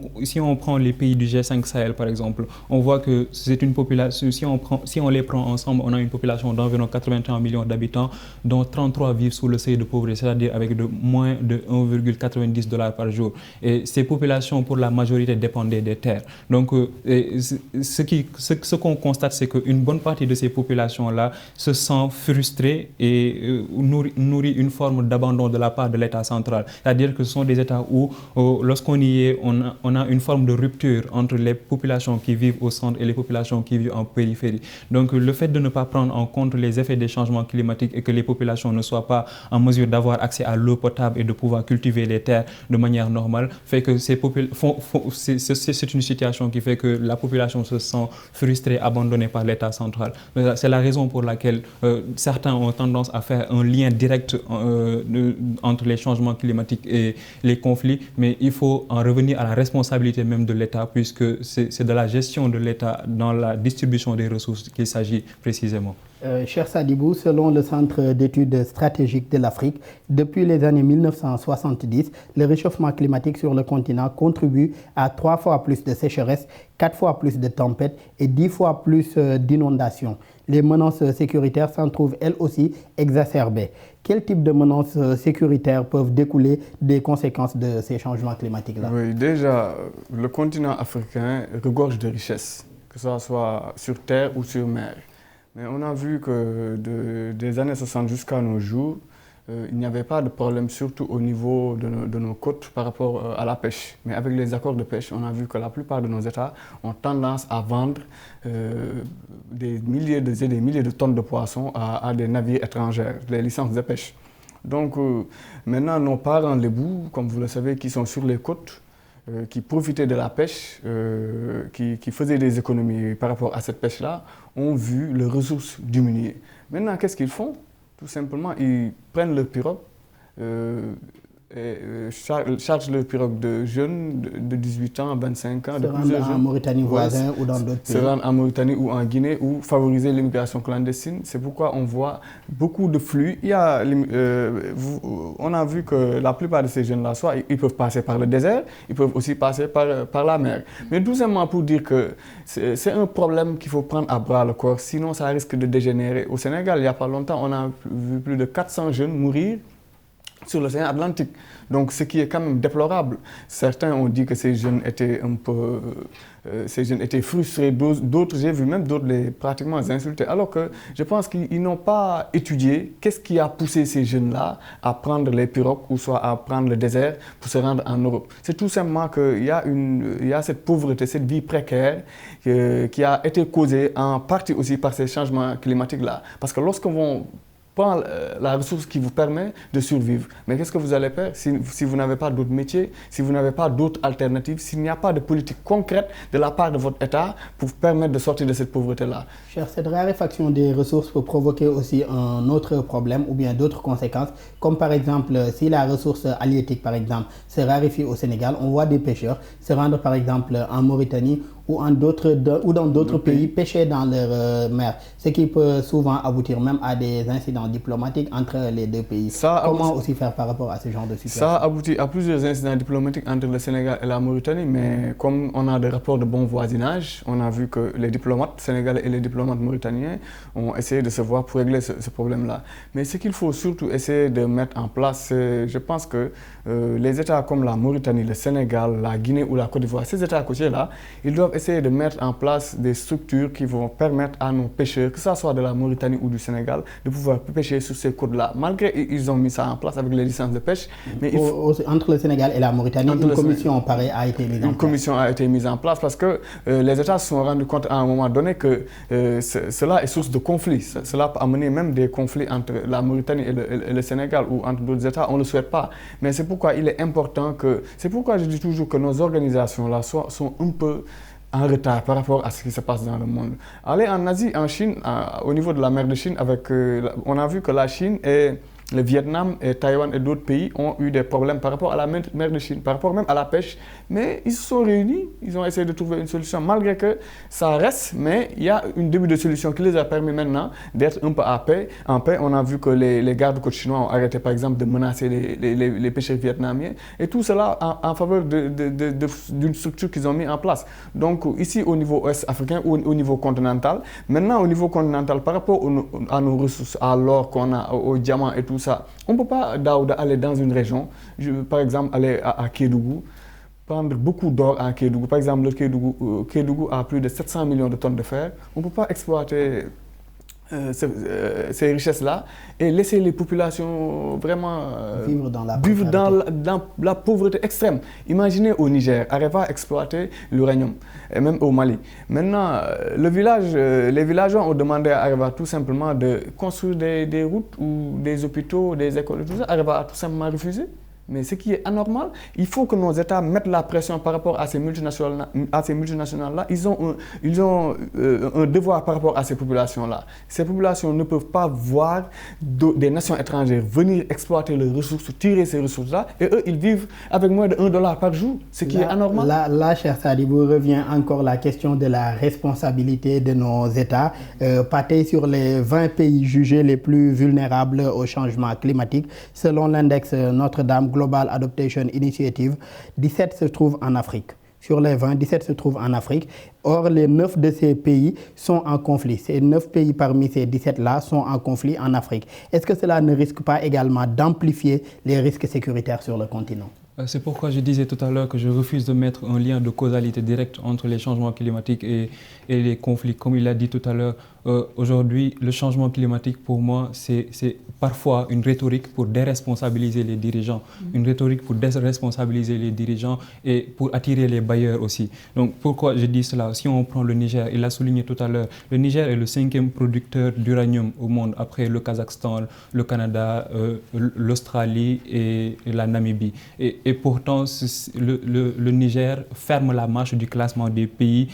prend les pays du G5 Sahel par exemple, on voit que c'est une population, si on les prend ensemble, on a une population d'environ 81 millions d'habitants, dont 33 vivent sous le seuil de pauvreté, c'est-à-dire avec moins de 1,90 $ par jour. Et ces populations, pour la majorité, dépendaient des terres. Donc, ce qu'on constate, c'est qu'une bonne partie de ces populations-là se sent frustrée et nourrit une forme d'abandon de la part de l'État central. C'est-à-dire que ce sont des États où, lorsqu'on y est, on a une forme de rupture entre les populations qui vivent au centre et les populations qui vivent en périphérie. Donc le fait de ne pas prendre en compte les effets des changements climatiques et que les populations ne soient pas en mesure d'avoir accès à l'eau potable et de pouvoir cultiver les terres de manière normale fait que c'est une situation qui fait que la population se sent frustrée, abandonnée par l'État central. C'est la raison pour laquelle certains ont tendance à faire un lien direct entre les changements climatiques et les conflits, mais il faut en revenir à la responsabilité même de l'État, puisque c'est de la gestion de l'État dans la distribution des ressources qu'il s'agit précisément. Cher Sadibou, selon le Centre d'études stratégiques de l'Afrique, depuis les années 1970, le réchauffement climatique sur le continent contribue à 3 fois plus de sécheresse, 4 fois plus de tempêtes et 10 fois plus d'inondations. Les menaces sécuritaires s'en trouvent elles aussi exacerbées. Quel type de menaces sécuritaires peuvent découler des conséquences de ces changements climatiques-là? Oui, déjà, le continent africain regorge de richesses, que ce soit sur terre ou sur mer. Mais on a vu que des années 60 jusqu'à nos jours, il n'y avait pas de problème, surtout au niveau de nos côtes par rapport à la pêche. Mais avec les accords de pêche, on a vu que la plupart de nos États ont tendance à vendre des milliers de tonnes de poissons à des navires étrangers, les licences de pêche. Donc maintenant, nos parents lébous, comme vous le savez, qui sont sur les côtes, qui profitaient de la pêche, qui faisaient des économies par rapport à cette pêche-là, ont vu leurs ressources diminuer. Maintenant, qu'est-ce qu'ils font? Tout simplement, ils prennent leur pirogue et chargent leur pirogue de jeunes de 18 ans, 25 ans, de plusieurs jeunes. En Mauritanie voisin ou dans d'autres pays. Se rendre en Mauritanie ou en Guinée ou favoriser l'immigration clandestine. C'est pourquoi on voit beaucoup de flux. On a vu que la plupart de ces jeunes-là, soit ils peuvent passer par le désert, ils peuvent aussi passer par la mer. Mais tout simplement pour dire que c'est un problème qu'il faut prendre à bras le corps, sinon ça risque de dégénérer. Au Sénégal, il n'y a pas longtemps, on a vu plus de 400 jeunes mourir sur l'océan Atlantique. Donc, ce qui est quand même déplorable. Certains ont dit que ces jeunes étaient frustrés. D'autres, j'ai vu même d'autres les pratiquement insultés. Alors que je pense qu'ils n'ont pas étudié qu'est-ce qui a poussé ces jeunes-là à prendre les pirogues ou soit à prendre le désert pour se rendre en Europe. C'est tout simplement qu'il y a cette pauvreté, cette vie précaire qui a été causée en partie aussi par ces changements climatiques-là. Parce que lorsqu'on prend la ressource qui vous permet de survivre. Mais qu'est-ce que vous allez faire si vous n'avez pas d'autres métiers, si vous n'avez pas d'autres alternatives, s'il n'y a pas de politique concrète de la part de votre État pour vous permettre de sortir de cette pauvreté-là? Cher, cette raréfaction des ressources peut provoquer aussi un autre problème ou bien d'autres conséquences, comme par exemple si la ressource halieutique par exemple se raréfie au Sénégal, on voit des pêcheurs se rendre par exemple en Mauritanie ou dans d'autres pays pêcher dans leur mer, ce qui peut souvent aboutir même à des incidents diplomatiques entre les deux pays. Comment aussi faire par rapport à ce genre de situation? Ça aboutit à plusieurs incidents diplomatiques entre le Sénégal et la Mauritanie, mais comme on a des rapports de bon voisinage, on a vu que les diplomates sénégalais et les diplomates mauritaniens ont essayé de se voir pour régler ce problème-là. Mais ce qu'il faut surtout essayer de mettre en place, je pense que les États comme la Mauritanie, le Sénégal, la Guinée ou la Côte d'Ivoire, ces États côtiers-là, ils doivent doivent essayer de mettre en place des structures qui vont permettre à nos pêcheurs, que ce soit de la Mauritanie ou du Sénégal, de pouvoir pêcher sur ces côtes-là. Malgré qu'ils ont mis ça en place avec les licences de pêche. Mais entre le Sénégal et la Mauritanie, une commission pareille a été mise en place. Une commission a été mise en place parce que les États se sont rendus compte à un moment donné que cela est source de conflits. Cela peut amener même des conflits entre la Mauritanie et le Sénégal ou entre d'autres États. On ne le souhaite pas. Mais c'est pourquoi il est important que... C'est pourquoi je dis toujours que nos organisations-là sont un peu en retard par rapport à ce qui se passe dans le monde. Aller en Asie, en Chine, au niveau de la mer de Chine, on a vu que la Chine et le Vietnam et Taïwan et d'autres pays ont eu des problèmes par rapport à la mer de Chine, par rapport même à la pêche. Mais ils se sont réunis, ils ont essayé de trouver une solution, malgré que ça reste, mais il y a un début de solution qui les a permis maintenant d'être un peu en paix. On a vu que les gardes-côtes chinois ont arrêté par exemple de menacer les pêcheurs vietnamiens. Et tout cela en faveur d'une structure qu'ils ont mis en place. Donc ici au niveau ouest africain ou au niveau continental, maintenant au niveau continental par rapport à nos ressources, à l'or qu'on a, aux diamants et tout ça, on ne peut pas aller dans une région, par exemple aller à Kédougou, prendre beaucoup d'or à Kédougou. Par exemple, le Kédougou a plus de 700 millions de tonnes de fer. On ne peut pas exploiter ces richesses-là et laisser les populations vraiment vivre dans la pauvreté extrême. Imaginez au Niger, Areva exploiter l'uranium, et même au Mali. Maintenant, les villageois ont demandé à Areva tout simplement de construire des routes ou des hôpitaux, des écoles, tout ça. Areva a tout simplement refusé. Mais ce qui est anormal, il faut que nos États mettent la pression par rapport à ces multinationales-là. Ils ont un devoir par rapport à ces populations-là. Ces populations ne peuvent pas voir des nations étrangères venir exploiter leurs ressources, tirer ces ressources-là. Et eux, ils vivent avec moins de $1 par jour, ce qui est anormal. Là, cher Sadibou, revient encore la question de la responsabilité de nos États. Pâté sur les 20 pays jugés les plus vulnérables au changement climatique, selon l'index Notre-Dame Global Adaptation Initiative, 17 se trouvent en Afrique. Sur les 20, 17 se trouvent en Afrique. Or, les 9 de ces pays sont en conflit. Ces 9 pays parmi ces 17-là sont en conflit en Afrique. Est-ce que cela ne risque pas également d'amplifier les risques sécuritaires sur le continent ? C'est pourquoi je disais tout à l'heure que je refuse de mettre un lien de causalité directe entre les changements climatiques et les conflits. Comme il l'a dit tout à l'heure, aujourd'hui, le changement climatique, pour moi, c'est parfois une rhétorique pour déresponsabiliser les dirigeants. Une rhétorique pour déresponsabiliser les dirigeants et pour attirer les bailleurs aussi. Donc, pourquoi je dis cela? Si on prend le Niger, il l'a souligné tout à l'heure, le Niger est le 5e producteur d'uranium au monde, après le Kazakhstan, le Canada, l'Australie et la Namibie. Et pourtant, le Niger ferme la marche du classement des pays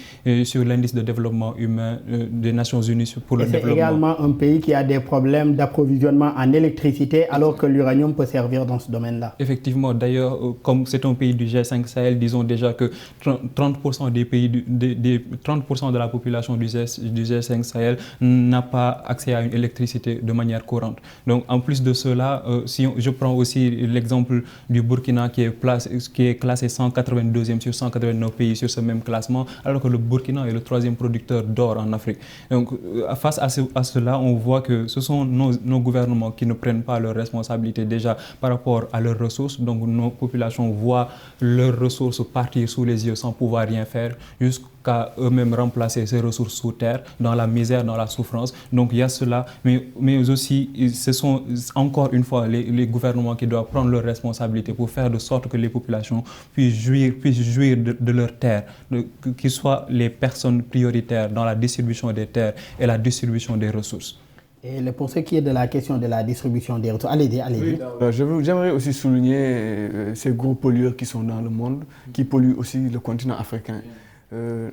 sur l'indice de développement humain des Nations Unies pour le développement. C'est également un pays qui a des problèmes d'approvisionnement en électricité, alors que l'uranium peut servir dans ce domaine-là. Effectivement, d'ailleurs, comme c'est un pays du G5 Sahel, disons déjà que 30% des pays, 30% de la population du G5 Sahel n'a pas accès à une électricité de manière courante. Donc, en plus de cela, si je prends aussi l'exemple du Burkina qui est classé 182e sur 189 pays sur ce même classement, alors que le Burkina est le 3e producteur d'or en Afrique. Donc, face à cela, on voit que ce sont nos gouvernements qui ne prennent pas leurs responsabilités déjà par rapport à leurs ressources. Donc, nos populations voient leurs ressources partir sous les yeux sans pouvoir rien faire, jusqu'à eux-mêmes remplacer ces ressources sous terre, dans la misère, dans la souffrance. Donc, il y a cela, mais aussi, ce sont encore une fois les gouvernements qui doivent prendre leurs responsabilités pour faire de sorte que les populations puissent jouir de leurs terres, qu'ils soient les personnes prioritaires dans la distribution des terres et la distribution des ressources. Et pour ce qui est de la question de la distribution des ressources, allez-y. Oui, j'aimerais aussi souligner ces gros pollueurs qui sont dans le monde, qui polluent aussi le continent africain.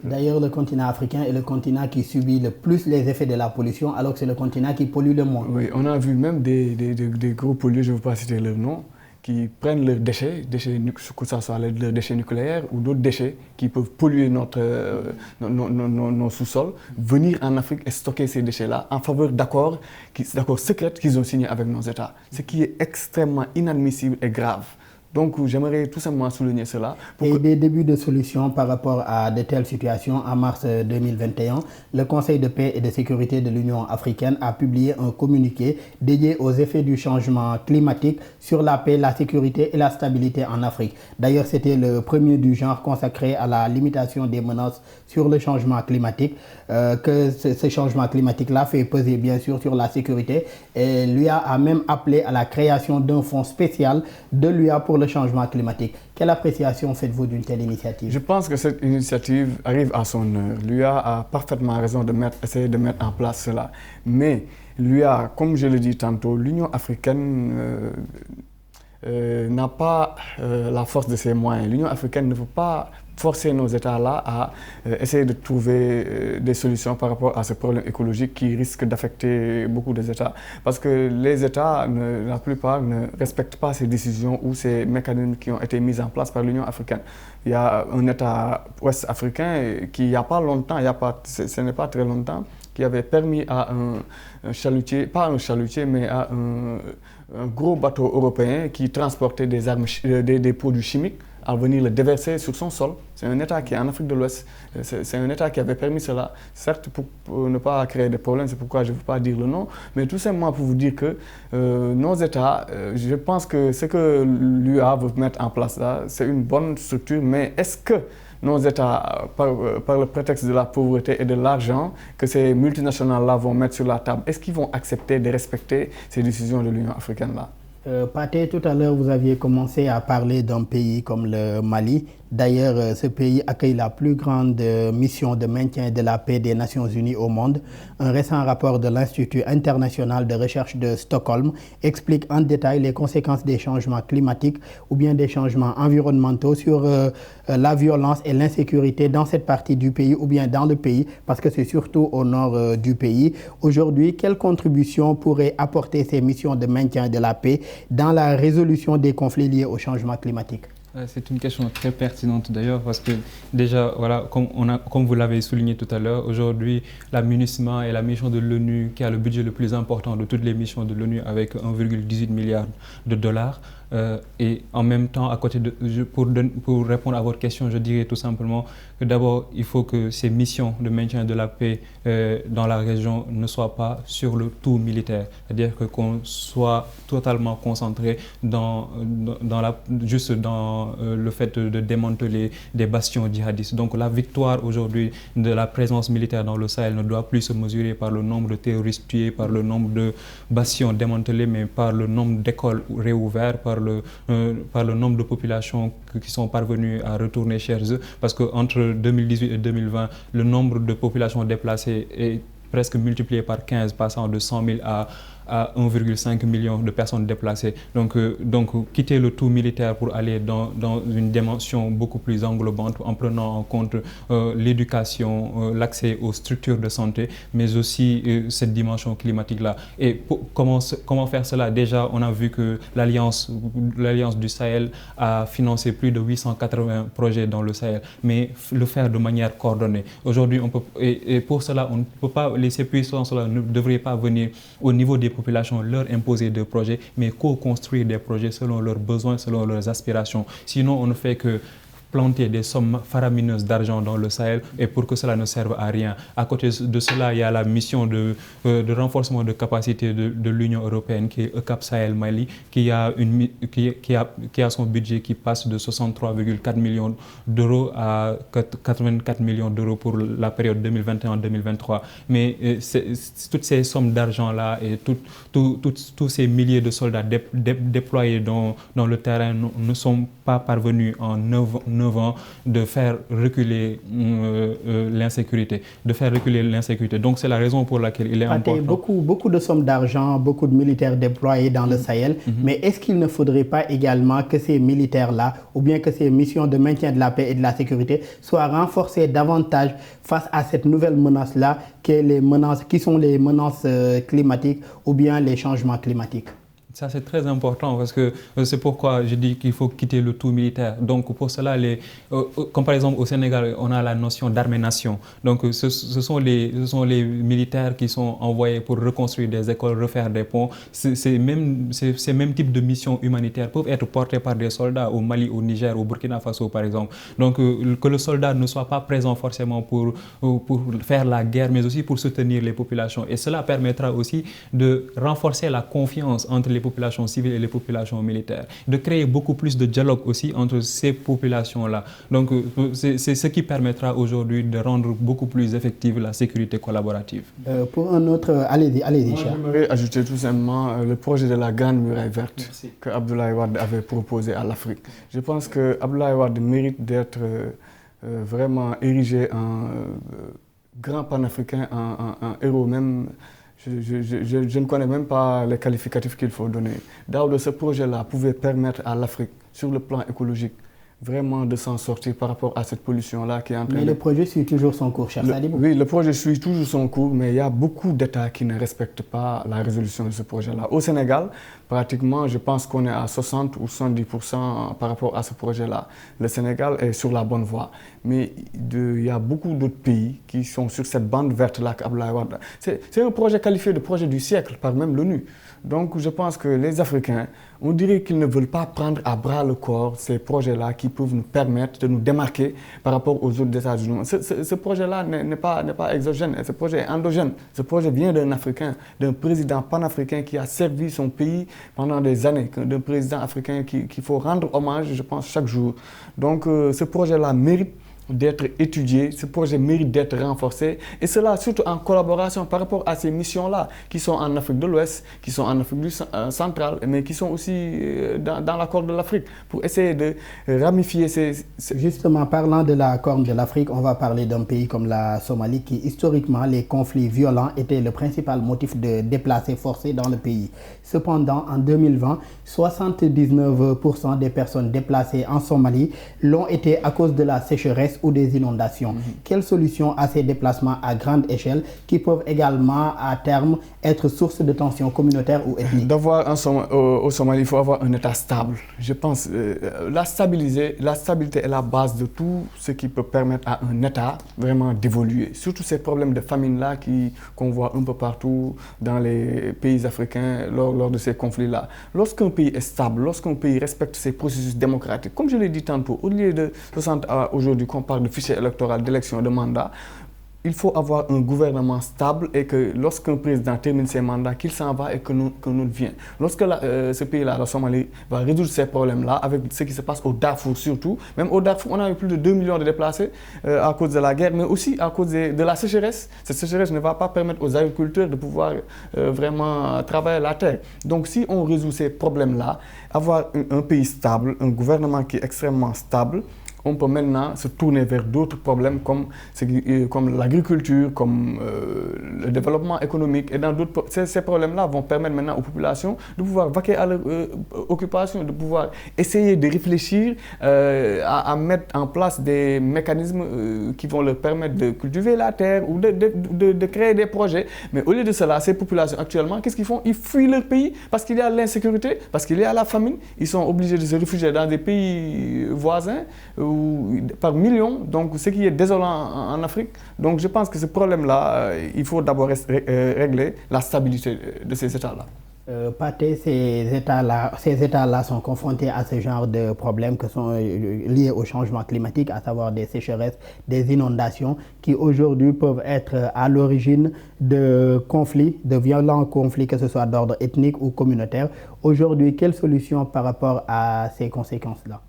D'ailleurs, le continent africain est le continent qui subit le plus les effets de la pollution, alors que c'est le continent qui pollue le moins. Oui, on a vu même des gros pollueurs, je ne veux pas citer leur nom, qui prennent leurs déchets, que ce soit leurs déchets nucléaires ou d'autres déchets qui peuvent polluer nos sous-sols, venir en Afrique et stocker ces déchets-là en faveur d'accords secrets qu'ils ont signés avec nos États. Ce qui est extrêmement inadmissible et grave. Donc j'aimerais tout simplement souligner cela. Et des débuts de solutions par rapport à de telles situations, en mars 2021, le Conseil de paix et de sécurité de l'Union africaine a publié un communiqué dédié aux effets du changement climatique sur la paix, la sécurité et la stabilité en Afrique. D'ailleurs, c'était le premier du genre consacré à la limitation des menaces sur le changement climatique, que ce changement climatique-là fait peser bien sûr sur la sécurité. Et l'UA a même appelé à la création d'un fonds spécial de l'UA pour le changement climatique. Quelle appréciation faites-vous d'une telle initiative? Je pense que cette initiative arrive à son heure. L'UA a parfaitement raison d'essayer de mettre en place cela. Mais l'UA, comme je le dis tantôt, l'Union africaine n'a pas la force de ses moyens. L'Union africaine ne veut pas forcer nos États-là à essayer de trouver des solutions par rapport à ce problème écologique qui risque d'affecter beaucoup des États. Parce que les États, la plupart, ne respectent pas ces décisions ou ces mécanismes qui ont été mis en place par l'Union africaine. Il y a un État ouest africain qui, il n'y a pas longtemps, ce n'est pas très longtemps, qui avait permis à un chalutier, pas un chalutier, mais à un gros bateau européen qui transportait des armes, des produits chimiques, à venir le déverser sur son sol. C'est un État qui est en Afrique de l'Ouest. C'est un État qui avait permis cela, certes pour ne pas créer de problèmes, c'est pourquoi je ne veux pas dire le nom, mais tout simplement pour vous dire que nos États, je pense que ce que l'UA veut mettre en place là, c'est une bonne structure, mais est-ce que nos États, par le prétexte de la pauvreté et de l'argent que ces multinationales-là vont mettre sur la table, est-ce qu'ils vont accepter de respecter ces décisions de l'Union africaine-là? Pathé, tout à l'heure, vous aviez commencé à parler d'un pays comme le Mali. D'ailleurs, ce pays accueille la plus grande mission de maintien de la paix des Nations Unies au monde. Un récent rapport de l'Institut international de recherche de Stockholm explique en détail les conséquences des changements climatiques ou bien des changements environnementaux sur la violence et l'insécurité dans cette partie du pays ou bien dans le pays, parce que c'est surtout au nord du pays. Aujourd'hui, quelle contribution pourraient apporter ces missions de maintien de la paix dans la résolution des conflits liés au changement climatique? C'est une question très pertinente d'ailleurs parce que déjà, voilà, comme vous l'avez souligné tout à l'heure, aujourd'hui, la MINUSMA est la mission de l'ONU qui a le budget le plus important de toutes les missions de l'ONU avec 1,18 milliard de dollars. Et en même temps, à côté pour répondre à votre question, je dirais tout simplement que d'abord, il faut que ces missions de maintien de la paix dans la région ne soient pas sur le tout militaire. C'est-à-dire qu'on soit totalement concentré juste dans le fait de démanteler des bastions djihadistes. Donc la victoire aujourd'hui de la présence militaire dans le Sahel ne doit plus se mesurer par le nombre de terroristes tués, par le nombre de bastions démantelés, mais par le nombre d'écoles réouvertes, par le nombre de populations qui sont parvenues à retourner chez eux. Parce qu'entre 2018 et 2020, le nombre de populations déplacées est presque multiplié par 15, passant de 100 000 à 1,5 million de personnes déplacées. Donc, quitter le tout militaire pour aller dans une dimension beaucoup plus englobante en prenant en compte l'éducation, l'accès aux structures de santé, mais aussi cette dimension climatique-là. Et comment faire cela? Déjà, on a vu que l'Alliance du Sahel a financé plus de 880 projets dans le Sahel, mais le faire de manière coordonnée. Aujourd'hui, et pour cela, on ne peut pas, ces puissances-là ne devraient pas venir au niveau des populations leur imposer des projets, mais co-construire des projets selon leurs besoins, selon leurs aspirations. Sinon, on ne fait que planter des sommes faramineuses d'argent dans le Sahel et pour que cela ne serve à rien. À côté de cela, il y a la mission de renforcement de capacité de l'Union européenne qui est EUCAP Sahel Mali, qui a son budget qui passe de 63,4 millions d'euros à 84 millions d'euros pour la période 2021-2023. Mais toutes ces sommes d'argent-là et tous ces milliers de soldats déployés dans le terrain ne sont pas parvenus en 9 ans de faire reculer l'insécurité. Donc c'est la raison pour laquelle il est important. Beaucoup de sommes d'argent, beaucoup de militaires déployés dans le Sahel, mais est-ce qu'il ne faudrait pas également que ces militaires-là, ou bien que ces missions de maintien de la paix et de la sécurité soient renforcées davantage face à cette nouvelle menace-là, qui sont les menaces climatiques ou bien les changements climatiques? Ça, c'est très important parce que c'est pourquoi je dis qu'il faut quitter le tout militaire. Donc, pour cela, comme par exemple au Sénégal, on a la notion d'armée-nation. Donc, ce sont les militaires qui sont envoyés pour reconstruire des écoles, refaire des ponts. Ces mêmes types de missions humanitaires peuvent être portés par des soldats au Mali, au Niger, au Burkina Faso, par exemple. Donc, que le soldat ne soit pas présent forcément pour faire la guerre, mais aussi pour soutenir les populations. Et cela permettra aussi de renforcer la confiance entre les populations civiles et les populations militaires, de créer beaucoup plus de dialogue aussi entre ces populations-là. Donc, c'est ce qui permettra aujourd'hui de rendre beaucoup plus effective la sécurité collaborative. Pour un autre, allez-y, Moi, j'aimerais ajouter tout simplement le projet de la Grande Muraille Verte que Abdoulaye Wade avait proposé à l'Afrique. Je pense que Abdoulaye Wade mérite d'être vraiment érigé en grand panafricain, en héros même. Je ne connais même pas les qualificatifs qu'il faut donner. D'abord, ce projet-là pouvait permettre à l'Afrique, sur le plan écologique, vraiment de s'en sortir par rapport à cette pollution-là qui est en train Mais le projet suit toujours son cours, cher Sadibou. Oui, le projet suit toujours son cours, mais il y a beaucoup d'États qui ne respectent pas la résolution de ce projet-là. Au Sénégal, pratiquement, je pense qu'on est à 60 ou 70% par rapport à ce projet-là. Le Sénégal est sur la bonne voie. Mais il y a beaucoup d'autres pays qui sont sur cette bande verte-là qu'Abdoulaye Wade. C'est un projet qualifié de projet du siècle par même l'ONU. Donc je pense que les Africains, on dirait qu'ils ne veulent pas prendre à bras le corps ces projets-là qui peuvent nous permettre de nous démarquer par rapport aux autres États du monde. Ce projet-là n'est pas exogène, ce projet est endogène. Ce projet vient d'un Africain, d'un président panafricain qui a servi son pays pendant des années, d'un président africain qu'il faut rendre hommage, je pense, chaque jour. Donc ce projet-là mérite d'être étudié, ce projet mérite d'être renforcé, et cela surtout en collaboration par rapport à ces missions-là qui sont en Afrique de l'Ouest, qui sont en Afrique centrale, mais qui sont aussi dans la Corne de l'Afrique, pour essayer de ramifier Justement, parlant de la Corne de l'Afrique, on va parler d'un pays comme la Somalie qui, historiquement, les conflits violents étaient le principal motif de déplacés forcés dans le pays. Cependant, en 2020, 79% des personnes déplacées en Somalie l'ont été à cause de la sécheresse ou des inondations. Quelle solution à ces déplacements à grande échelle qui peuvent également à terme être source de tensions communautaires ou ethniques? Au Somalie, il faut avoir un État stable. Je pense la stabilité est la base de tout ce qui peut permettre à un État vraiment d'évoluer. Surtout ces problèmes de famine-là qu'on voit un peu partout dans les pays africains lors de ces conflits-là. Lorsqu'un pays est stable, lorsqu'un pays respecte ses processus démocratiques, comme je l'ai dit tantôt, au lieu de 60 à aujourd'hui qu'on parle de fichier électoral, d'élection, de mandat, il faut avoir un gouvernement stable et que lorsqu'un président termine ses mandats, qu'il s'en va et que nous vient. Lorsque ce pays-là, la Somalie, va résoudre ces problèmes-là, avec ce qui se passe au Darfour surtout, même au Darfour, on a eu plus de 2 millions de déplacés à cause de la guerre, mais aussi à cause de la sécheresse. Cette sécheresse ne va pas permettre aux agriculteurs de pouvoir vraiment travailler la terre. Donc si on résout ces problèmes-là, avoir un pays stable, un gouvernement qui est extrêmement stable, on peut maintenant se tourner vers d'autres problèmes comme l'agriculture, comme le développement économique. Et dans d'autres, ces problèmes-là vont permettre maintenant aux populations de pouvoir vaquer à leur occupation, de pouvoir essayer de réfléchir à mettre en place des mécanismes qui vont leur permettre de cultiver la terre ou de créer des projets. Mais au lieu de cela, ces populations actuellement, qu'est-ce qu'ils font? Ils fuient leur pays parce qu'il y a l'insécurité, parce qu'il y a la famine. Ils sont obligés de se réfugier dans des pays voisins par millions, donc ce qui est désolant en Afrique. Donc je pense que ce problème-là, il faut d'abord régler la stabilité de ces États-là. Pathé, ces États-là sont confrontés à ce genre de problèmes qui sont liés au changement climatique, à savoir des sécheresses, des inondations, qui aujourd'hui peuvent être à l'origine de conflits, de violents conflits, que ce soit d'ordre ethnique ou communautaire. Aujourd'hui, quelle solution par rapport à ces conséquences-là?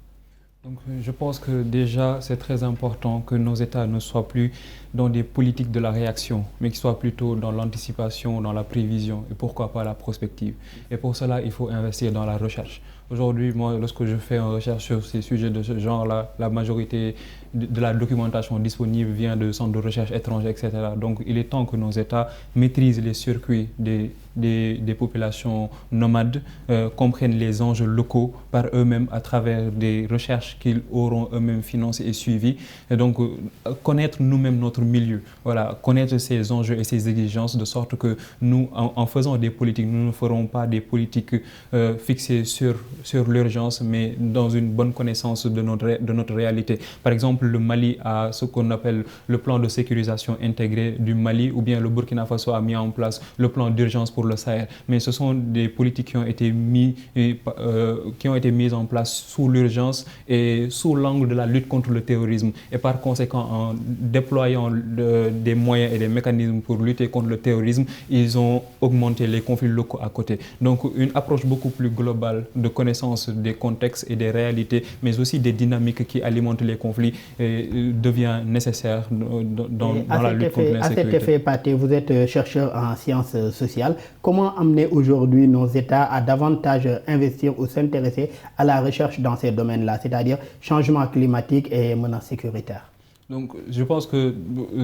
Donc, je pense que déjà, c'est très important que nos États ne soient plus dans des politiques de la réaction, mais qu'ils soient plutôt dans l'anticipation, dans la prévision et pourquoi pas la prospective. Et pour cela, il faut investir dans la recherche. Aujourd'hui, moi, lorsque je fais une recherche sur ces sujets de ce genre-là, la majorité de la documentation disponible vient de centres de recherche étrangers, etc. Donc, il est temps que nos États maîtrisent les circuits des des populations nomades comprennent les enjeux locaux par eux-mêmes à travers des recherches qu'ils auront eux-mêmes financées et suivies. Et donc, connaître nous-mêmes notre milieu, voilà, connaître ses enjeux et ses exigences de sorte que nous, en faisant des politiques, nous ne ferons pas des politiques fixées sur l'urgence, mais dans une bonne connaissance de notre réalité. Par exemple, le Mali a ce qu'on appelle le plan de sécurisation intégré du Mali, ou bien le Burkina Faso a mis en place le plan d'urgence pour le Sahel. Mais ce sont des politiques qui ont été mises en place sous l'urgence et sous l'angle de la lutte contre le terrorisme. Et par conséquent, en déployant des moyens et des mécanismes pour lutter contre le terrorisme, ils ont augmenté les conflits locaux à côté. Donc, une approche beaucoup plus globale de connaissance des contextes et des réalités, mais aussi des dynamiques qui alimentent les conflits, devient nécessaire dans la lutte contre l'insécurité. À cet effet, Pathé, vous êtes chercheur en sciences sociales. Comment amener aujourd'hui nos États à davantage investir ou s'intéresser à la recherche dans ces domaines-là, c'est-à-dire changement climatique et menaces sécuritaires? Donc, je pense que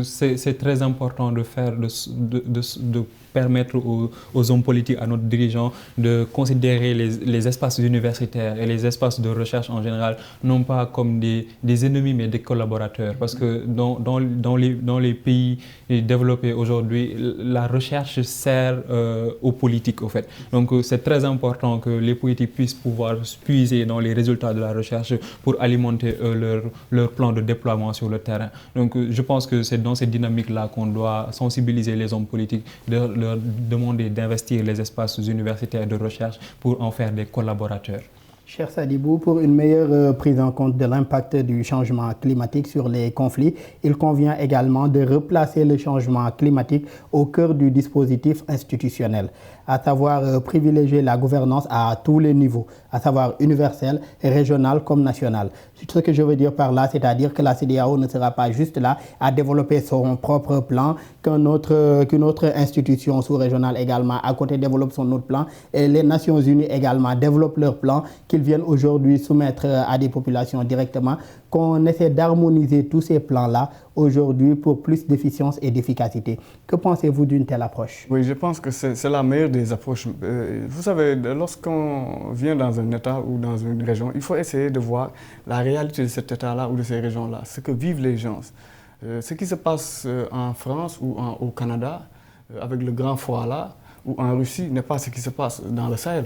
c'est très important de permettre aux hommes politiques, à nos dirigeants, de considérer les espaces universitaires et les espaces de recherche en général, non pas comme des ennemis, mais des collaborateurs. Parce que dans les pays développés aujourd'hui, la recherche sert aux politiques, au fait. Donc, c'est très important que les politiques puissent pouvoir puiser dans les résultats de la recherche pour alimenter leur plan de déploiement sur le terrain. Donc, je pense que c'est dans cette dynamique-là qu'on doit sensibiliser les hommes politiques, leur demander d'investir les espaces universitaires de recherche pour en faire des collaborateurs. Cher Sadibou, pour une meilleure prise en compte de l'impact du changement climatique sur les conflits, il convient également de replacer le changement climatique au cœur du dispositif institutionnel, à savoir privilégier la gouvernance à tous les niveaux, à savoir universelle, régionale comme nationale. Ce que je veux dire par là, c'est-à-dire que la CEDEAO ne sera pas juste là à développer son propre plan, qu'une autre institution sous-régionale également à côté développe son autre plan, et les Nations Unies également développent leur plan qu'ils viennent aujourd'hui soumettre à des populations directement, qu'on essaie d'harmoniser tous ces plans-là aujourd'hui pour plus d'efficience et d'efficacité. Que pensez-vous d'une telle approche? Oui, je pense que c'est la meilleure des approches. Vous savez, lorsqu'on vient dans un État ou dans une région, il faut essayer de voir la réalité de cet État-là ou de ces régions-là, ce que vivent les gens. Ce qui se passe en France ou au Canada, avec le grand froid là, ou en Russie, n'est pas ce qui se passe dans le Sahel.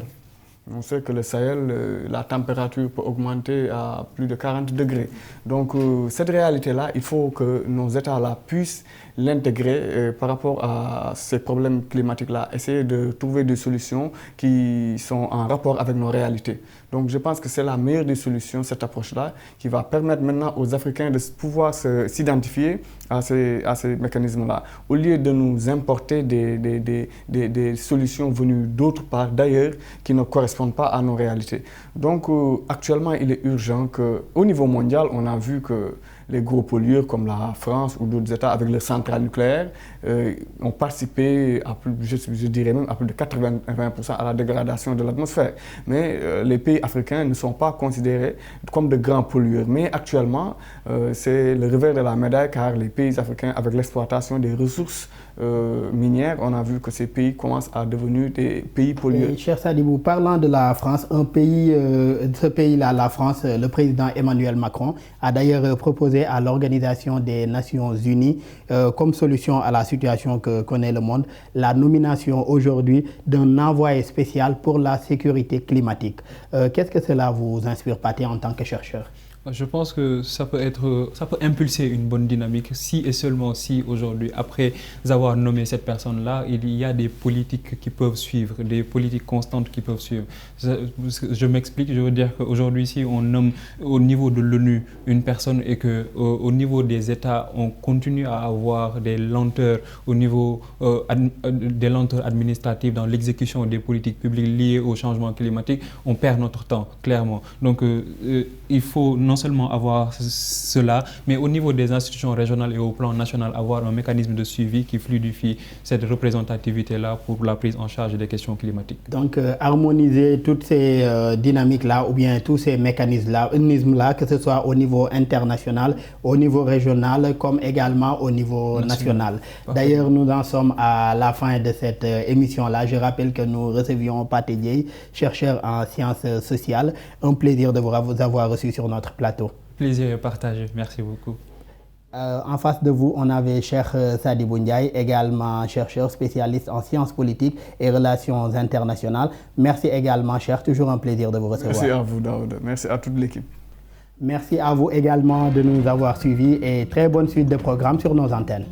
On sait que le Sahel, la température peut augmenter à plus de 40 degrés. Donc, cette réalité-là, il faut que nos États-là puissent l'intégrer par rapport à ces problèmes climatiques-là, essayer de trouver des solutions qui sont en rapport avec nos réalités. Donc, je pense que c'est la meilleure des solutions, cette approche-là, qui va permettre maintenant aux Africains de pouvoir s'identifier à ces mécanismes-là, au lieu de nous importer des solutions venues d'autre part, d'ailleurs, qui ne correspondent pas à nos réalités. Donc, actuellement, il est urgent qu'au niveau mondial, on a vu que les gros pollueurs comme la France ou d'autres États avec leurs centrales nucléaires ont participé à plus, je dirais même à plus de 80% à la dégradation de l'atmosphère. Mais les pays africains ne sont pas considérés comme de grands pollueurs. Mais actuellement, c'est le revers de la médaille car les pays africains, avec l'exploitation des ressources minières, on a vu que ces pays commencent à devenir des pays pollueurs. Et, cher Sadibou, parlant de la France, ce pays-là, la France, le président Emmanuel Macron a d'ailleurs proposé à l'Organisation des Nations Unies, comme solution à la situation que connaît le monde, la nomination aujourd'hui d'un envoyé spécial pour la sécurité climatique. Qu'est-ce que cela vous inspire, Pathé, en tant que chercheur? Je pense que ça peut impulser une bonne dynamique si et seulement si aujourd'hui, après avoir nommé cette personne-là, il y a des politiques qui peuvent suivre, des politiques constantes qui peuvent suivre. Je m'explique, je veux dire qu'aujourd'hui, si on nomme au niveau de l'ONU une personne et qu'au niveau des États, on continue à avoir des lenteurs au niveau des lenteurs administratives dans l'exécution des politiques publiques liées au changement climatique, on perd notre temps, clairement. Donc, il faut non non seulement avoir cela, mais au niveau des institutions régionales et au plan national, avoir un mécanisme de suivi qui fluidifie cette représentativité-là pour la prise en charge des questions climatiques. Donc, harmoniser toutes ces dynamiques-là ou bien tous ces mécanismes-là, que ce soit au niveau international, au niveau régional, comme également au niveau national. D'ailleurs, nous en sommes à la fin de cette émission-là. Je rappelle que nous recevions Pathé Dieye, chercheur en sciences sociales. Un plaisir de vous avoir reçu sur notre plateau. Plaisir partagé. Merci beaucoup. En face de vous, on avait Cheikh Sadibou Ndiaye, également chercheur spécialiste en sciences politiques et relations internationales. Merci également, Cheikh. Toujours un plaisir de vous recevoir. Merci à vous, Daouda. Merci à toute l'équipe. Merci à vous également de nous avoir suivis et très bonne suite de programme sur nos antennes.